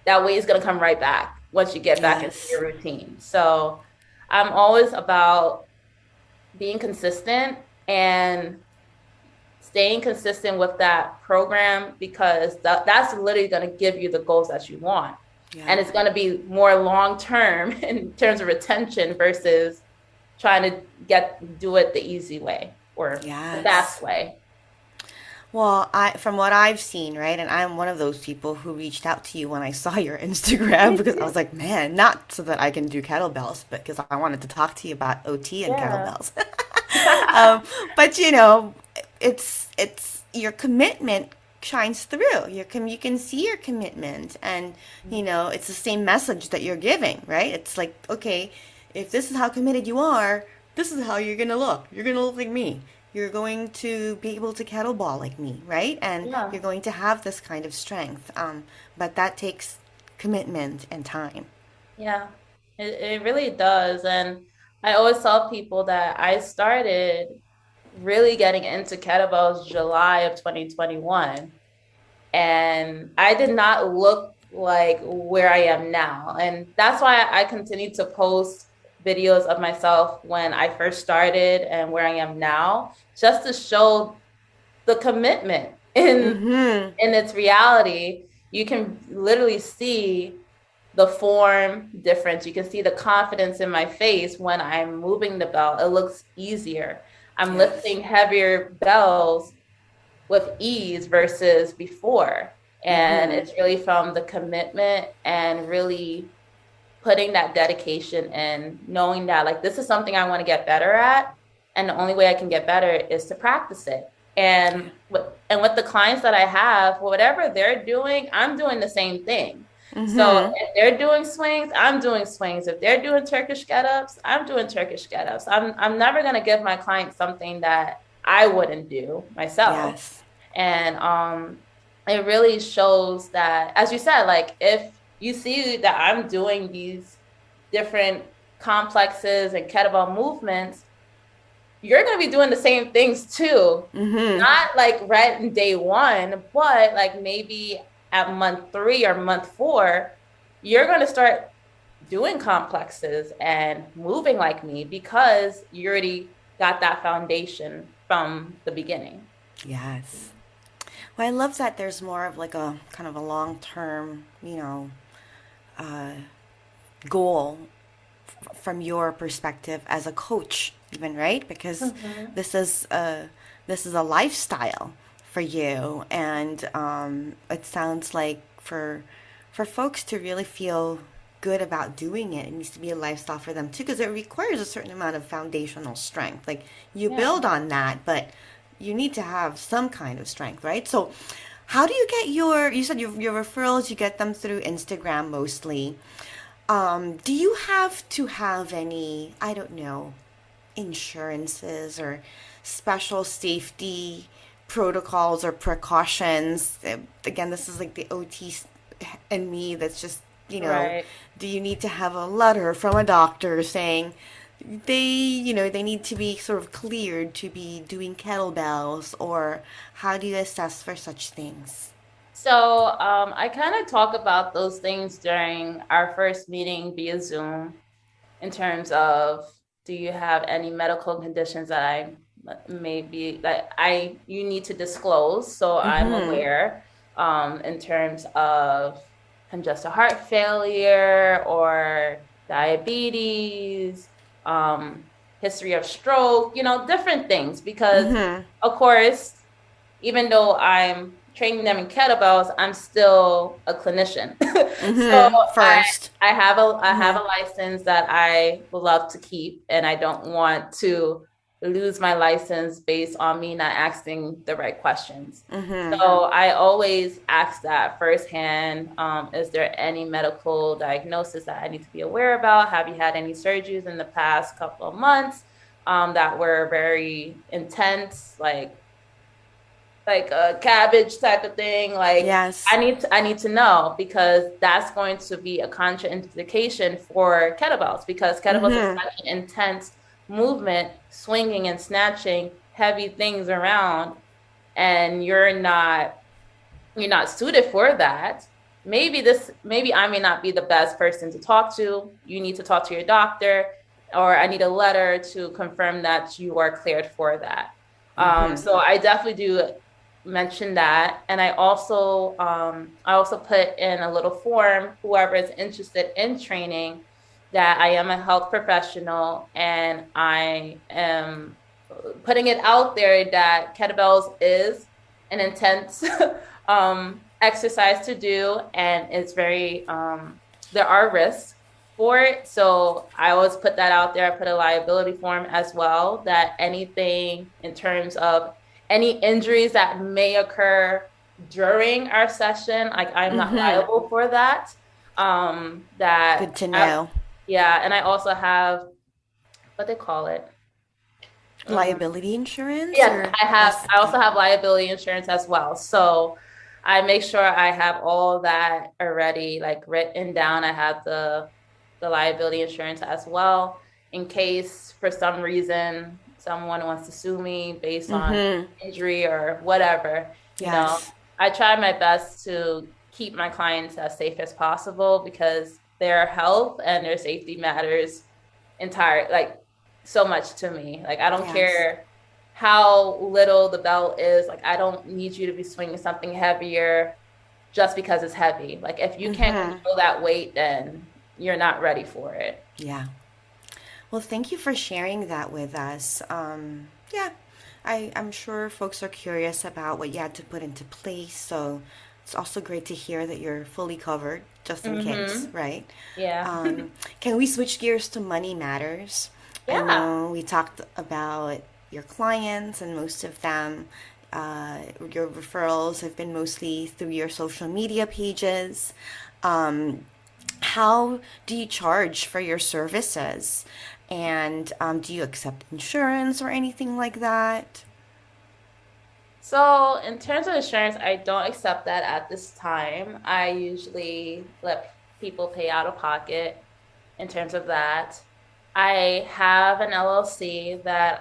that weight is going to come right back once you get back into Yes. your routine. So I'm always about being consistent and staying consistent with that program, because that's literally going to give you the goals that you want. Yeah. And it's going to be more long term in terms of retention versus trying to do it the easy way or the fast Yes. way. Well, I from what I've seen, right, and I'm one of those people who reached out to you when I saw your Instagram because I was like, man, not so that I can do kettlebells, but because I wanted to talk to you about OT and Yeah. kettlebells. um, but you know, it's your commitment shines through. You can see your commitment, and you know, it's the same message that you're giving, right? It's like, okay, if this is how committed you are, this is how you're gonna look. You're gonna look like me. You're going to be able to kettlebell like me, right? And Yeah. you're going to have this kind of strength. But that takes commitment and time. Yeah, it really does. And I always tell people that I started really getting into kettlebells July of 2021. And I did not look like where I am now. And that's why I continue to post videos of myself when I first started and where I am now, just to show the commitment in its reality. You can literally see the form difference. You can see the confidence in my face when I'm moving the belt. It looks easier. I'm lifting heavier bells with ease versus before. And it's really from the commitment and really putting that dedication in, knowing that like this is something I want to get better at. And the only way I can get better is to practice it. And with the clients that I have, whatever they're doing, I'm doing the same thing. So if they're doing swings, I'm doing swings. If they're doing Turkish get-ups, I'm doing Turkish get-ups. I'm never going to give my client something that I wouldn't do myself. Yes. And it really shows that, as you said, like if you see that I'm doing these different complexes and kettlebell movements, you're going to be doing the same things too. Not like right in day one, but like maybe at month 3 or month 4, you're going to start doing complexes and moving like me because you already got that foundation from the beginning. Yes. Well, I love that there's more of like a kind of a long-term, goal from your perspective as a coach, even, right? Because this is a lifestyle for you, and it sounds like for folks to really feel good about doing it, it needs to be a lifestyle for them too, because it requires a certain amount of foundational strength. Like you build on that, but you need to have some kind of strength, right? So how do you get you said your referrals, you get them through Instagram mostly. Do you have to have any, I don't know, insurances or special safety protocols or precautions? Again, this is like the OT and me that's just, Right. do you need to have a letter from a doctor saying they need to be sort of cleared to be doing kettlebells, or how do you assess for such things? So I kind of talk about those things during our first meeting via Zoom in terms of, do you have any medical conditions that I maybe that you need to disclose so I'm aware, in terms of congestive heart failure or diabetes, history of stroke, different things, because of course, even though I'm training them in kettlebells, I'm still a clinician. So First. I have a license that I would love to keep, and I don't want to lose my license based on me not asking the right questions. So I always ask that firsthand. Is there any medical diagnosis that I need to be aware about? Have you had any surgeries in the past couple of months that were very intense, like a cabbage type of thing? Like, Yes. I need to know, because that's going to be a contraindication for kettlebells, because kettlebells are such an intense movement, swinging and snatching heavy things around, and you're not suited for that. Maybe I may not be the best person to talk to. You need to talk to your doctor, or I need a letter to confirm that you are cleared for that. So I definitely do mention that. And I also put in a little form, whoever is interested in training, that I am a health professional, and I am putting it out there that kettlebells is an intense exercise to do, and it's very there are risks for it. So I always put that out there. I put a liability form as well, that anything in terms of any injuries that may occur during our session, like I'm not liable for that. That Good to know. and I also have what they call it. Liability insurance? Yes, I also have liability insurance as well. So I make sure I have all that already, like written down. I have the liability insurance as well, in case for some reason someone wants to sue me based on Mm-hmm. injury or whatever, you know, Yes. I try my best to keep my clients as safe as possible because their health and their safety matters like so much to me. Like, I don't Yes. care how little the belt is. Like, I don't need you to be swinging something heavier just because it's heavy. Like, if you can't Mm-hmm. control that weight, then you're not ready for it. Yeah. Well, thank you for sharing that with us. Yeah, I'm sure folks are curious about what you had to put into place. So it's also great to hear that you're fully covered just in case, Mm-hmm. right? Yeah. Can we switch gears to money matters? I Yeah. know we talked about your clients, and most of them, your referrals have been mostly through your social media pages. Um, how do you charge for your services? And do you accept insurance or anything like that? So, in terms of insurance, I don't accept that at this time. I usually let people pay out of pocket in terms of that. I have an LLC that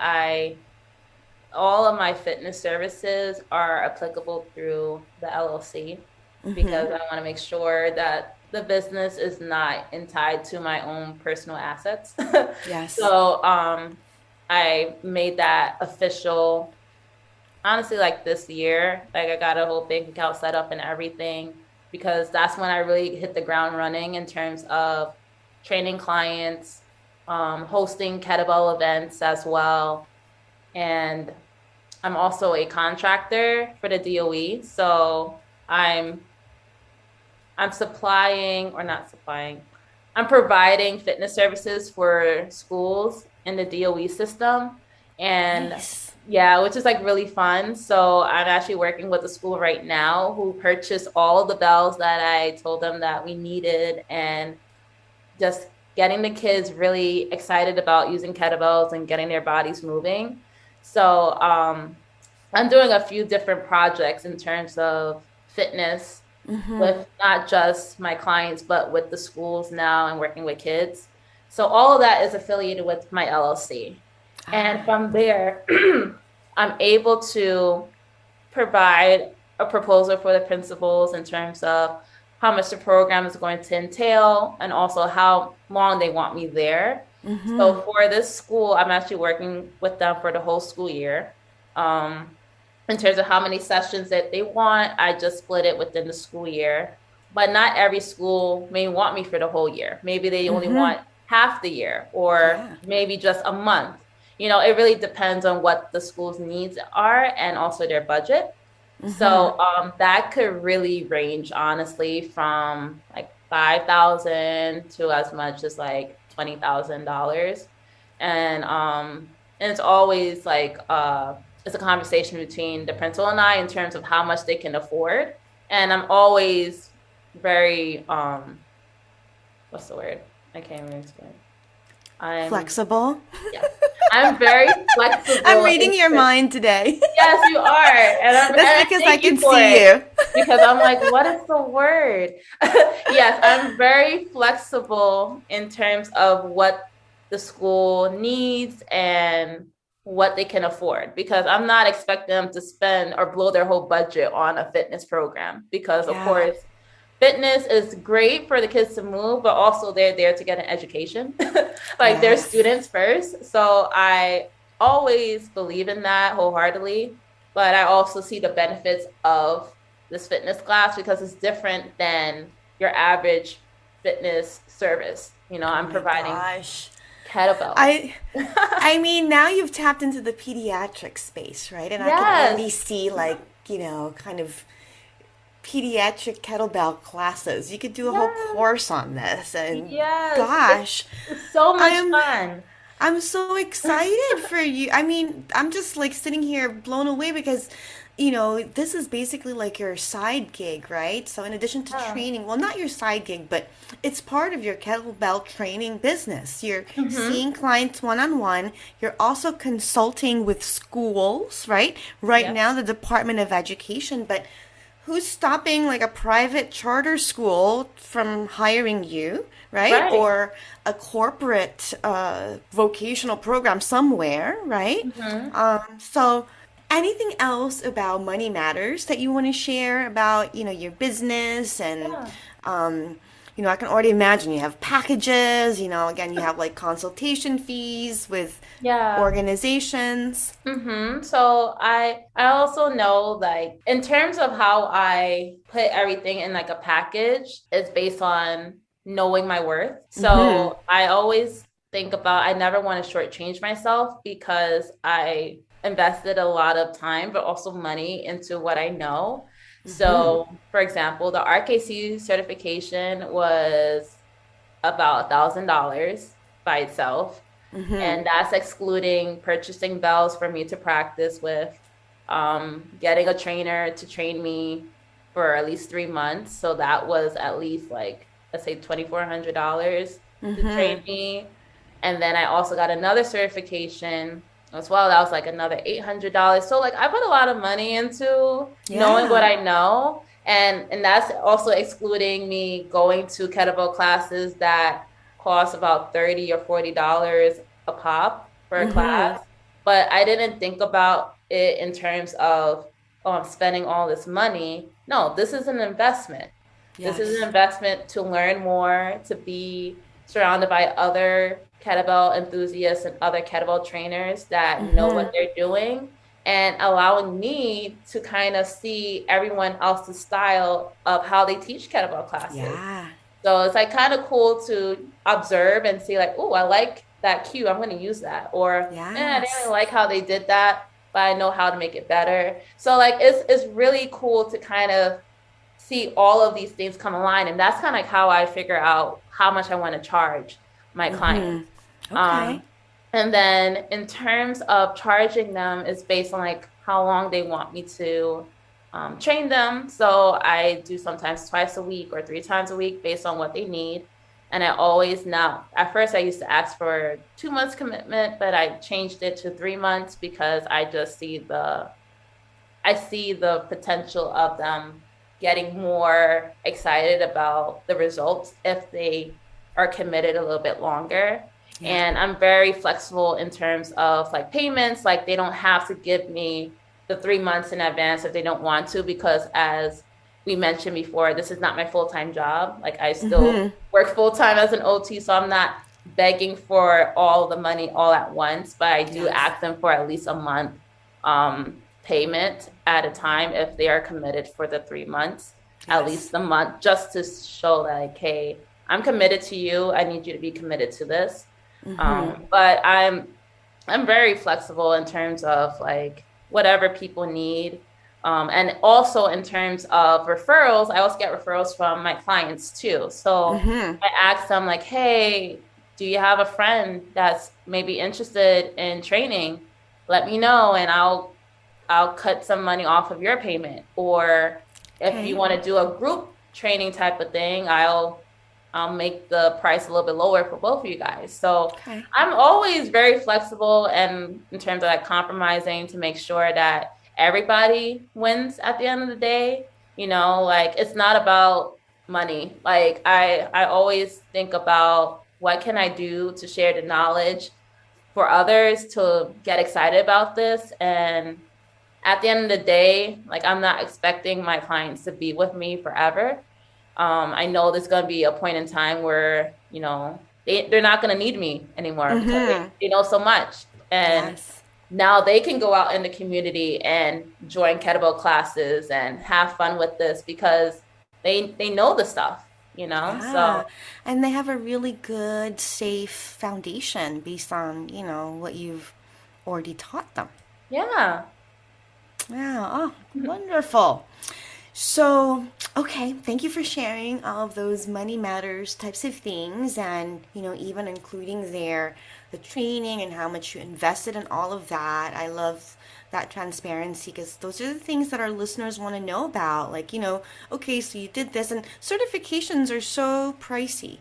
all of my fitness services are applicable through the LLC Mm-hmm. because I want to make sure that the business is not tied to my own personal assets. Yes. So, I made that official, honestly, like this year. Like, I got a whole bank account set up and everything because that's when I really hit the ground running in terms of training clients, hosting kettlebell events as well. And I'm also a contractor for the DOE. So I'm I'm supplying or not supplying. I'm providing fitness services for schools in the DOE system. And Nice. yeah, which is like really fun. So I'm actually working with a school right now who purchased all the bells that I told them that we needed, and just getting the kids really excited about using kettlebells and getting their bodies moving. So I'm doing a few different projects in terms of fitness Mm-hmm. with not just my clients, but with the schools now and working with kids. So all of that is affiliated with my LLC. And Ah, from there, I'm able to provide a proposal for the principals in terms of how much the program is going to entail and also how long they want me there. mm-hmm. So for this school, I'm actually working with them for the whole school year. Um, in terms of how many sessions that they want, I just split it within the school year. But not every school may want me for the whole year. Maybe they only Mm-hmm. want half the year or Yeah. maybe just a month. It really depends on what the school's needs are and also their budget. Mm-hmm. So that could really range, honestly, from like 5,000 to as much as like $20,000. And it's always like it's a conversation between the principal and I in terms of how much they can afford. And I'm always very what's the word? I can't even explain. I'm Flexible. Yeah. I'm very I'm flexible reading your mind today. Yes, you are. And That's I because I thank can you for see it you. because I'm like, what is the word? Yes, I'm very flexible in terms of what the school needs and what they can afford, because I'm not expecting them to spend or blow their whole budget on a fitness program because, of Yeah. course, fitness is great for the kids to move, but also they're there to get an education. Like, they're Yes. students first. So I always believe in that wholeheartedly. But I also see the benefits of this fitness class because it's different than your average fitness service. Oh I'm my providing gosh. kettlebells. I I mean, now you've tapped into the pediatric space, right? And I can already Yes. see like, kind of pediatric kettlebell classes. You could do a whole Yes. course on this. And Yes. gosh, It's so I much am fun. I'm so excited for you. I mean, I'm just like sitting here blown away because, this is basically like your side gig, right? So in addition to Yeah. training, well, not your side gig, but it's part of your kettlebell training business. You're Mm-hmm. seeing clients one on one. You're also consulting with schools, right? Right Yep. now, the Department of Education, but who's stopping like a private charter school from hiring you, right? Right. Or a corporate vocational program somewhere, right? Mm-hmm. So anything else about money matters that you want to share about, your business and, Yeah. um, I can already imagine you have packages, again, you have like consultation fees with Yeah. organizations. So I also know like in terms of how I put everything in like a package is based on knowing my worth. Mm-hmm. So I always think about I never want to shortchange myself because I invested a lot of time but also money into what I know. Mm-hmm. So for example, the RKC certification was about $1,000 by itself. Mm-hmm. And that's excluding purchasing bells for me to practice with, getting a trainer to train me for at least 3 months. So that was at least like, let's say $2,400 to Mm-hmm. train me. And then I also got another certification as well. That was like another $800. So like I put a lot of money into knowing what Yeah. I know. And that's also excluding me going to kettlebell classes that cost about $30 or $40 a pop for a Mm-hmm. class. But I didn't think about it in terms of, oh, I'm spending all this money. No, this is an investment. This is an Yes. investment to learn more, to be surrounded by other kettlebell enthusiasts and other kettlebell trainers that know Mm-hmm. what they're doing and allowing me to kind of see everyone else's style of how they teach kettlebell classes. Yeah. So it's like kind of cool to observe and see like, oh, I like that cue. I'm going to use that. Or, I didn't really Yes. like how they did that, but I know how to make it better. So like it's really cool to kind of see all of these things come align. And that's kind of like how I figure out how much I want to charge my Mm-hmm. clients. Okay. And then in terms of charging them is based on like how long they want me to train them. So I do sometimes twice a week or 3 times a week based on what they need. And I always now, at first I used to ask for 2 months commitment, but I changed it to 3 months because I just see the potential of them getting more excited about the results if they are committed a little bit longer. Yeah. And I'm very flexible in terms of like payments. Like they don't have to give me the 3 months in advance if they don't want to, because as we mentioned before, this is not my full-time job. Like I still Mm-hmm. work full-time as an OT, so I'm not begging for all the money all at once, but I do Yes. ask them for at least a month payment at a time if they are committed for the 3 months, at Yes. least a month, just to show that, like, hey, I'm committed to you. I need you to be committed to this. Mm-hmm. But I'm very flexible in terms of like whatever people need. And also in terms of referrals, I also get referrals from my clients too. So Mm-hmm. I ask them like, hey, do you have a friend that's maybe interested in training? Let me know and I'll cut some money off of your payment. Or if you Okay. want to do a group training type of thing, I'll make the price a little bit lower for both of you guys. So Okay. I'm always very flexible and in terms of like compromising to make sure that everybody wins at the end of the day. Like it's not about money. Like I always think about what can I do to share the knowledge for others to get excited about this. And at the end of the day, like I'm not expecting my clients to be with me forever. I know there's going to be a point in time where, they're not going to need me anymore because Mm-hmm. they know so much. And Yes. now they can go out in the community and join kettlebell classes and have fun with this because they know the stuff. Yeah. So And they have a really good, safe foundation based on, what you've already taught them. yeah. Yeah. Oh, wonderful. So, okay, thank you for sharing all of those money matters types of things and, even including the training and how much you invested in all of that. I love that transparency because those are the things that our listeners want to know about. Like, okay, so you did this and certifications are so pricey.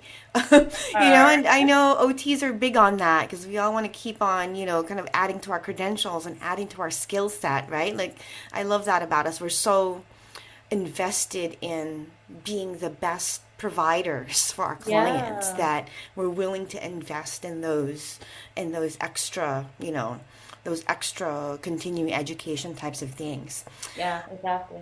And I know OTs are big on that because we all want to keep on, kind of adding to our credentials and adding to our skill set, right? Like, I love that about us. We're so invested in being the best providers for our clients, that we're willing to invest in those extra, those extra continuing education types of things. Yeah, exactly.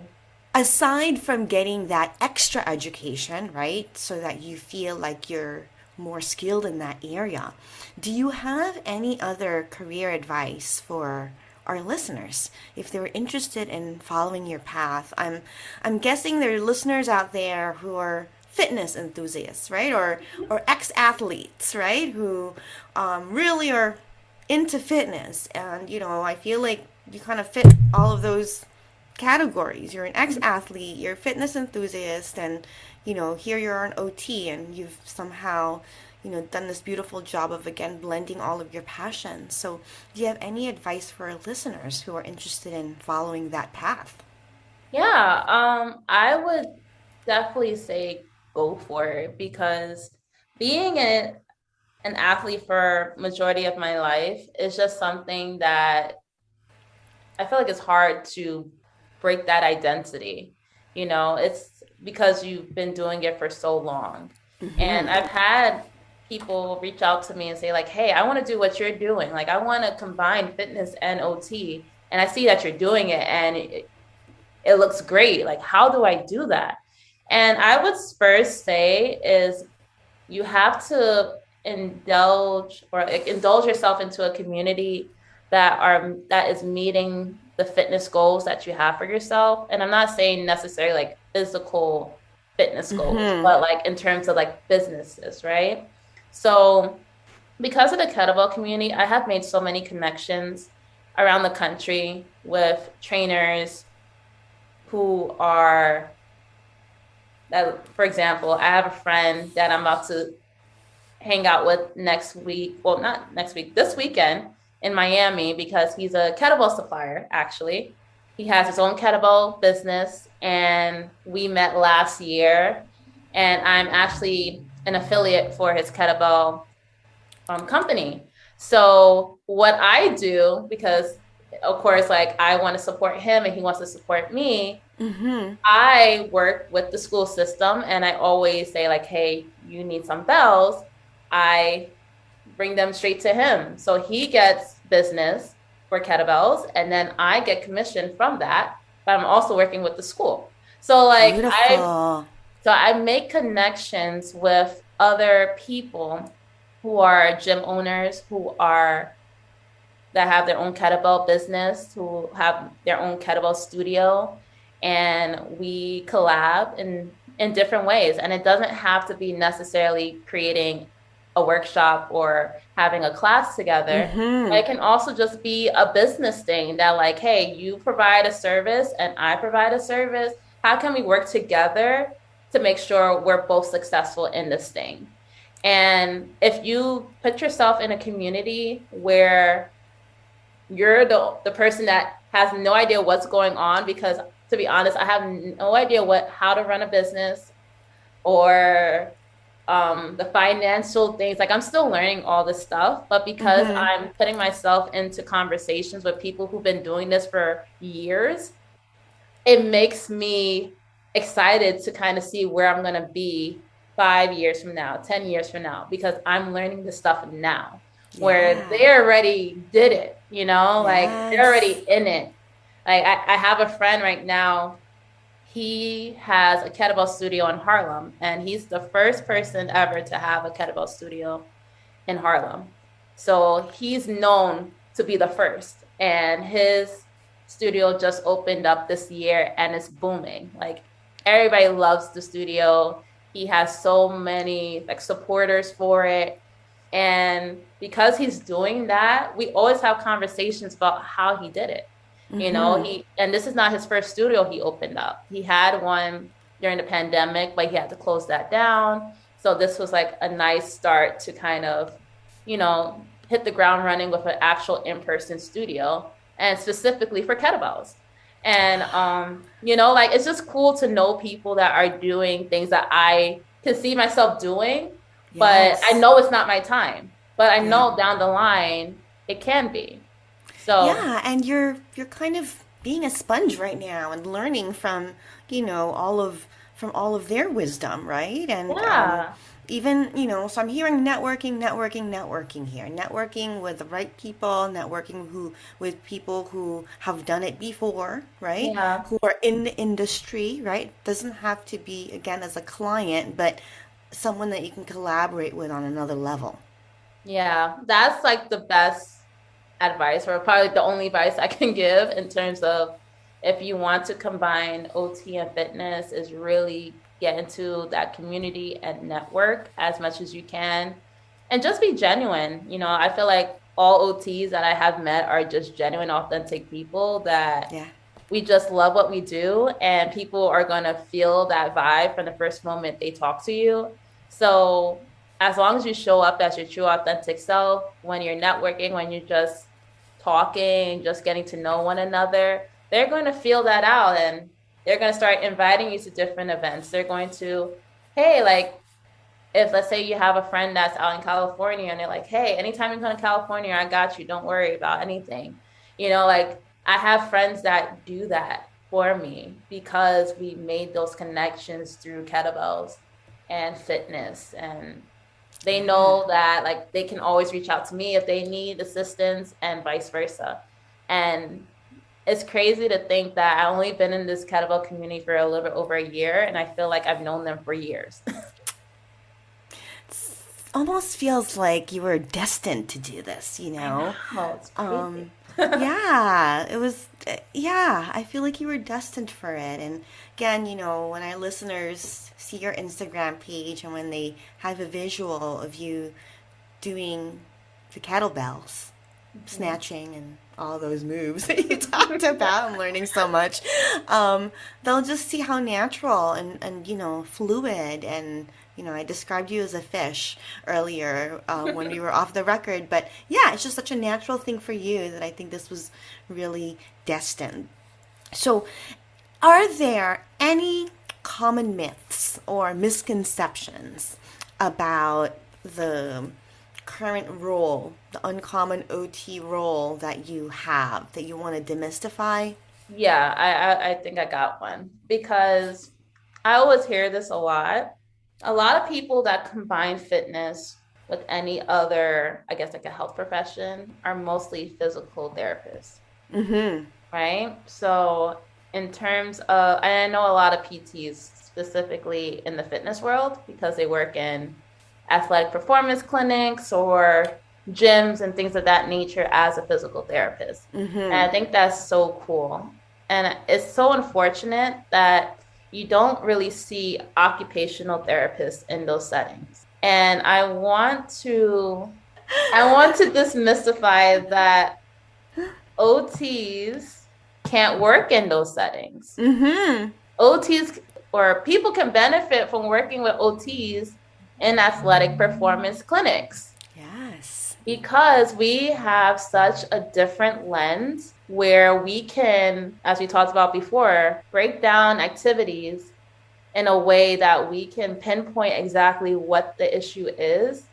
Aside from getting that extra education, right, so that you feel like you're more skilled in that area, do you have any other career advice for our listeners if they're interested in following your path? I'm guessing there are listeners out there who are fitness enthusiasts, right, or ex-athletes, right, who really are into fitness, and I feel like you kind of fit all of those categories. You're an ex-athlete, you're a fitness enthusiast, and here you're an OT, and you've somehow done this beautiful job of, again, blending all of your passions. So do you have any advice for our listeners who are interested in following that path? Yeah, I would definitely say go for it, because being an athlete for majority of my life is just something that I feel like it's hard to break that identity. It's because you've been doing it for so long. And I've had people reach out to me and say like, hey, I want to do what you're doing. Like, I want to combine fitness and OT. And I see that you're doing it and it looks great. Like, how do I do that? And I would first say is you have to indulge yourself into a community that is meeting the fitness goals that you have for yourself. And I'm not saying necessarily like physical fitness goals, but like in terms of like businesses, right? So because of the kettlebell community, I have made so many connections around the country with trainers who are, that, for example, I have a friend that I'm about to hang out with next week. Well, not next week, this weekend in Miami, because he's a kettlebell supplier, actually. He has his own kettlebell business, and we met last year, and I'm actually an affiliate for his kettlebell company. So what I do, because of course, like, I want to support him and he wants to support me, I work with the school system, and I always say like, hey, you need some bells. I bring them straight to him. So he gets business for kettlebells, and then I get commission from that, but I'm also working with the school. So like, I make connections with other people who are gym owners, that have their own kettlebell business, who have their own kettlebell studio, and we collab in different ways. And it doesn't have to be necessarily creating a workshop or having a class together. It can also just be a business thing that like, hey, you provide a service and I provide a service. How can we work together to make sure we're both successful in this thing? And if you put yourself in a community where you're the person that has no idea what's going on, because to be honest, I have no idea how to run a business or the financial things. Like, I'm still learning all this stuff, but because I'm putting myself into conversations with people who've been doing this for years, it makes me excited to kind of see where I'm going to be 5 years from now, 10 years from now, because I'm learning this stuff now, where they already did it, like they're already in it. Like, I have a friend right now. He has a kettlebell studio in Harlem, and he's the first person ever to have a kettlebell studio in Harlem. So he's known to be the first, and his studio just opened up this year and it's booming. Like, everybody loves the studio. He has so many like supporters for it. And because he's doing that, we always have conversations about how he did it. And this is not his first studio he opened up. He had one during the pandemic, but he had to close that down. So this was like a nice start to kind of, hit the ground running with an actual in-person studio, and specifically for kettlebells. And, like, it's just cool to know people that are doing things that I can see myself doing, but I know it's not my time, but I know down the line it can be. So yeah, and you're kind of being a sponge right now and learning from, from all of their wisdom, right? And Yeah. even, so I'm hearing networking here. Networking with the right people, networking with people who have done it before, right? Yeah. Who are in the industry, right? Doesn't have to be, again, as a client, but someone that you can collaborate with on another level. Yeah. That's like the best advice, or probably the only advice I can give in terms of if you want to combine OT and fitness, is really get into that community and network as much as you can and just be genuine. I feel like all OTs that I have met are just genuine, authentic people that Yeah. we just love what we do, and people are going to feel that vibe from the first moment they talk to you. So as long as you show up as your true authentic self, when you're networking, when you're just talking, just getting to know one another, they're going to feel that out, and they're going to start inviting you to different events. They're going to, hey, like, if let's say you have a friend that's out in California and they're like, hey, anytime you come to California, I got you. Don't worry about anything. Like I have friends that do that for me because we made those connections through kettlebells and fitness. And they know that like they can always reach out to me if they need assistance and vice versa. And it's crazy to think that I've only been in this kettlebell community for a little bit over a year, and I feel like I've known them for years. Almost feels like you were destined to do this, I know, it's crazy. Yeah, it was, yeah, I feel like you were destined for it. And again, when our listeners see your Instagram page and when they have a visual of you doing the kettlebells, snatching and all those moves that you talked about, I'm learning so much. They'll just see how natural and fluid and I described you as a fish earlier when we were off the record, but yeah, it's just such a natural thing for you that I think this was really destined. So, are there any common myths or misconceptions about the current role, the uncommon OT role that you have that you want to demystify? Yeah, I think I got one, because I always hear this a lot. A lot of people that combine fitness with any other, I guess, like a health profession are mostly physical therapists, right? So in terms of, and I know a lot of PTs specifically in the fitness world because they work in athletic performance clinics or gyms and things of that nature as a physical therapist. And I think that's so cool. And it's so unfortunate that you don't really see occupational therapists in those settings. And I want to demystify that OTs can't work in those settings. OTs or people can benefit from working with OTs in athletic performance clinics. Yes. Because we have such a different lens where we can, as we talked about before, break down activities in a way that we can pinpoint exactly what the issue is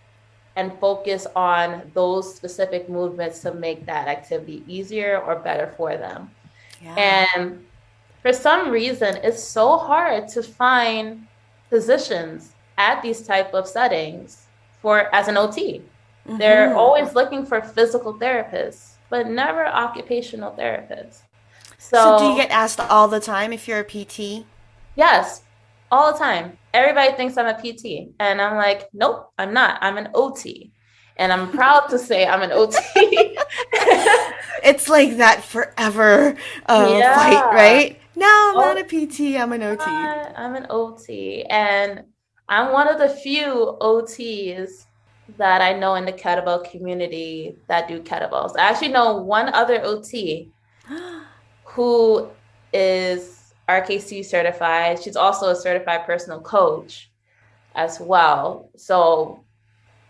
and focus on those specific movements to make that activity easier or better for them. Yeah. And for some reason, it's so hard to find physicians at these type of settings as an OT. They're always looking for physical therapists, but never occupational therapists. So do you get asked all the time if you're a PT? Yes, all the time. Everybody thinks I'm a PT. And I'm like, nope, I'm not. I'm an OT. And I'm proud to say I'm an OT. It's like that forever fight, right? No, I'm not a PT. I'm an OT. I'm an OT. And I'm one of the few OTs that I know in the kettlebell community that do kettlebells. I actually know one other OT who is RKC certified. She's also a certified personal coach as well. So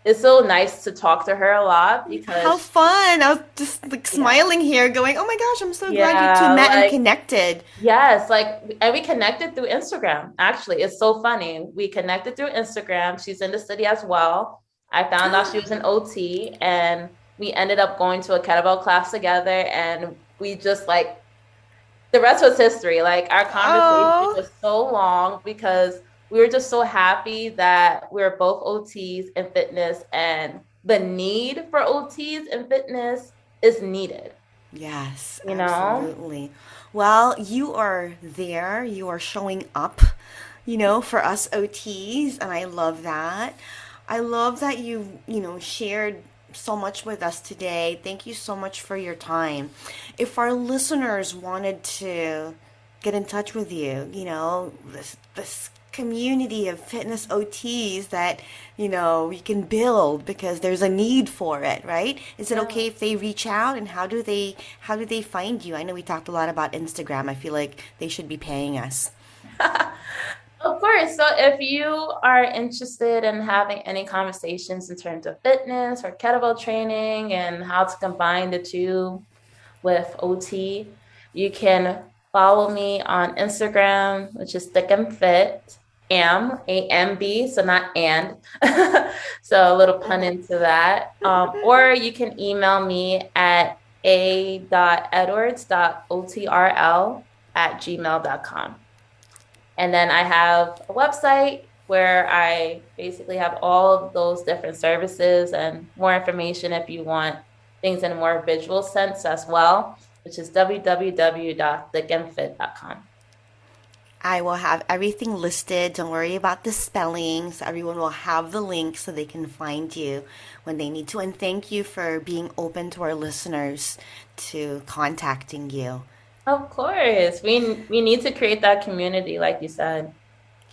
it's so nice to talk to her a lot because how fun. I was just like smiling here going, oh my gosh, I'm so glad you two met and connected. Yes, and we connected through Instagram. Actually, it's so funny. We connected through Instagram. She's in the city as well. I found out she was an OT, and we ended up going to a kettlebell class together, and we just the rest was history. Like our conversation Oh, was so long because we were just so happy that we were both OTs in fitness, and the need for OTs in fitness is needed, yes, you know? absolutely. Well, you are there. You are showing up, for us OTs, and I love that. I love that you shared so much with us today. Thank you so much for your time. If our listeners wanted to get in touch with you, this community of fitness OTs that, we can build because there's a need for it, right? Is it Yeah. okay if they reach out, and how do they find you? I know we talked a lot about Instagram. I feel like they should be paying us. Of course. So if you are interested in having any conversations in terms of fitness or kettlebell training and how to combine the two with OT, you can follow me on Instagram, which is Thick and Fit, AMB, so not and. So a little pun into that. Or you can email me at a.edwards.otrl@gmail.com. And then I have a website where I basically have all of those different services and more information if you want things in a more visual sense as well, which is www.thickandfit.com. I will have everything listed. Don't worry about the spelling. So everyone will have the link so they can find you when they need to. And thank you for being open to our listeners to contacting you. Of course, we need to create that community, like you said.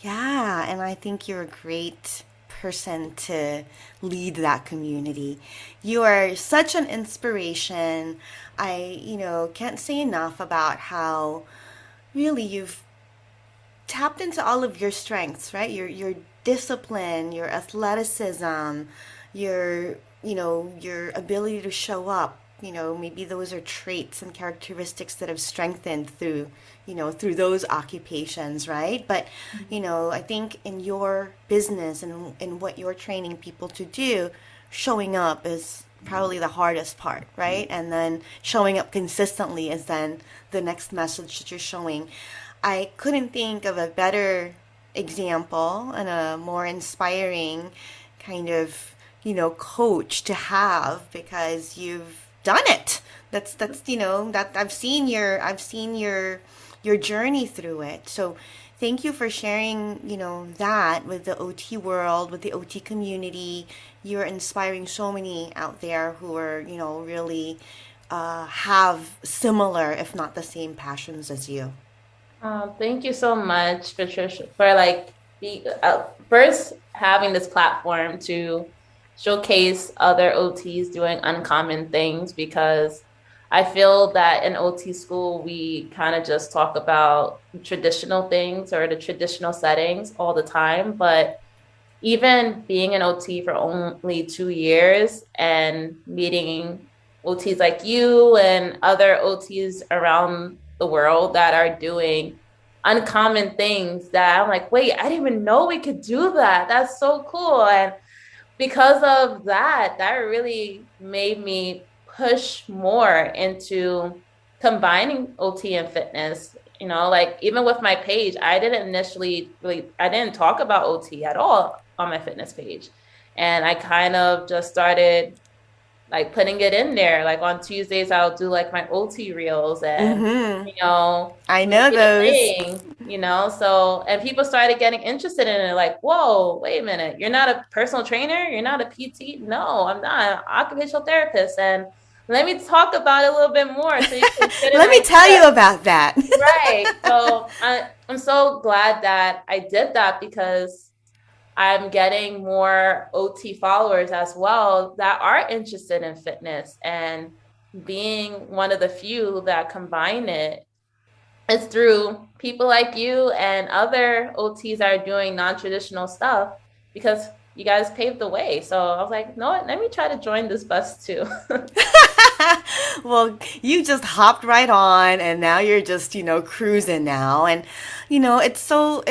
Yeah, and I think you're a great person to lead that community. You are such an inspiration. I can't say enough about how really you've tapped into all of your strengths, right? Your discipline, your athleticism, your ability to show up. Maybe those are traits and characteristics that have strengthened through those occupations, right? But I think in your business and in what you're training people to do, showing up is probably the hardest part, right? And then showing up consistently is then the next message that you're showing. I couldn't think of a better example and a more inspiring kind of, coach to have because you've done it. That I've seen your journey through it. So thank you for sharing, that with the OT world, with the OT community. You're inspiring so many out there who are, really have similar, if not the same passions as you. Thank you so much, Patricia, for like first having this platform to showcase other OTs doing uncommon things, because I feel that in OT school we kind of just talk about traditional things or the traditional settings all the time, but even being an OT for only 2 years and meeting OTs like you and other OTs around the world that are doing uncommon things that I'm like, wait, I didn't even know we could do that. That's so cool. And because of that, that really made me push more into combining OT and fitness. Like even with my page, I didn't initially I didn't talk about OT at all on my fitness page. And I kind of just started like putting it in there. Like on Tuesdays, I'll do like my OT reels and, Mm-hmm. you know, I make know it a those. thing. So, and people started getting interested in it. Like, whoa, wait a minute. You're not a personal trainer. You're not a PT. No, I'm not. I'm an occupational therapist. And let me talk about it a little bit more so you can get an Let me tell idea. you about that. Right. So I'm so glad that I did that because I'm getting more OT followers as well that are interested in fitness, and being one of the few that combine it is through people like you and other OTs that are doing non-traditional stuff, because you guys paved the way. So I was like, no, let me try to join this bus too. Well, you just hopped right on and now you're just, cruising now. And, it's so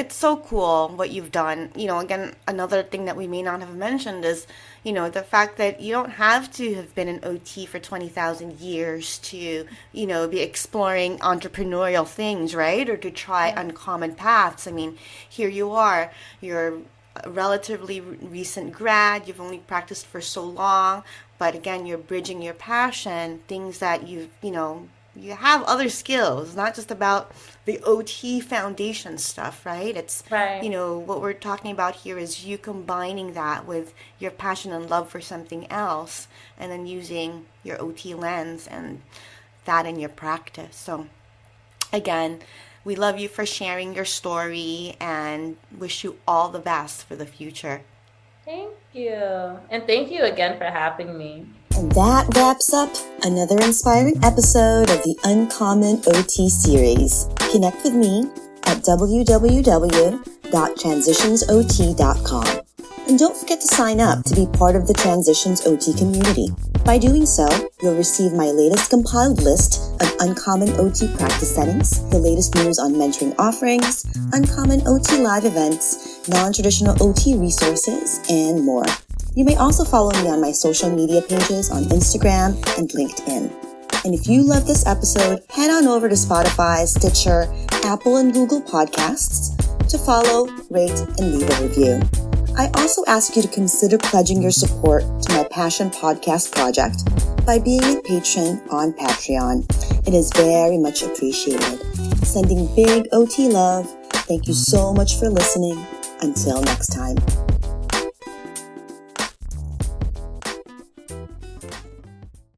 cool what you've done. Again, another thing that we may not have mentioned is, the fact that you don't have to have been an OT for 20,000 years to, be exploring entrepreneurial things, right? Or to try uncommon paths. I mean, here you are, you're a relatively recent grad, you've only practiced for so long, but again, you're bridging your passion, things that you have other skills, not just about the OT foundation stuff, right? It's, Right. What we're talking about here is you combining that with your passion and love for something else, and then using your OT lens and that in your practice. So, again, we love you for sharing your story and wish you all the best for the future. Thank you. And thank you again for having me. And that wraps up another inspiring episode of the Uncommon OT series. Connect with me at www.transitionsot.com. And don't forget to sign up to be part of the Transitions OT community. By doing so, you'll receive my latest compiled list of uncommon OT practice settings, the latest news on mentoring offerings, uncommon OT live events, non-traditional OT resources, and more. You may also follow me on my social media pages on Instagram and LinkedIn. And if you love this episode, head on over to Spotify, Stitcher, Apple, and Google Podcasts to follow, rate, and leave a review. I also ask you to consider pledging your support to my Passion Podcast project by being a patron on Patreon. It is very much appreciated. Sending big OT love. Thank you so much for listening. Until next time.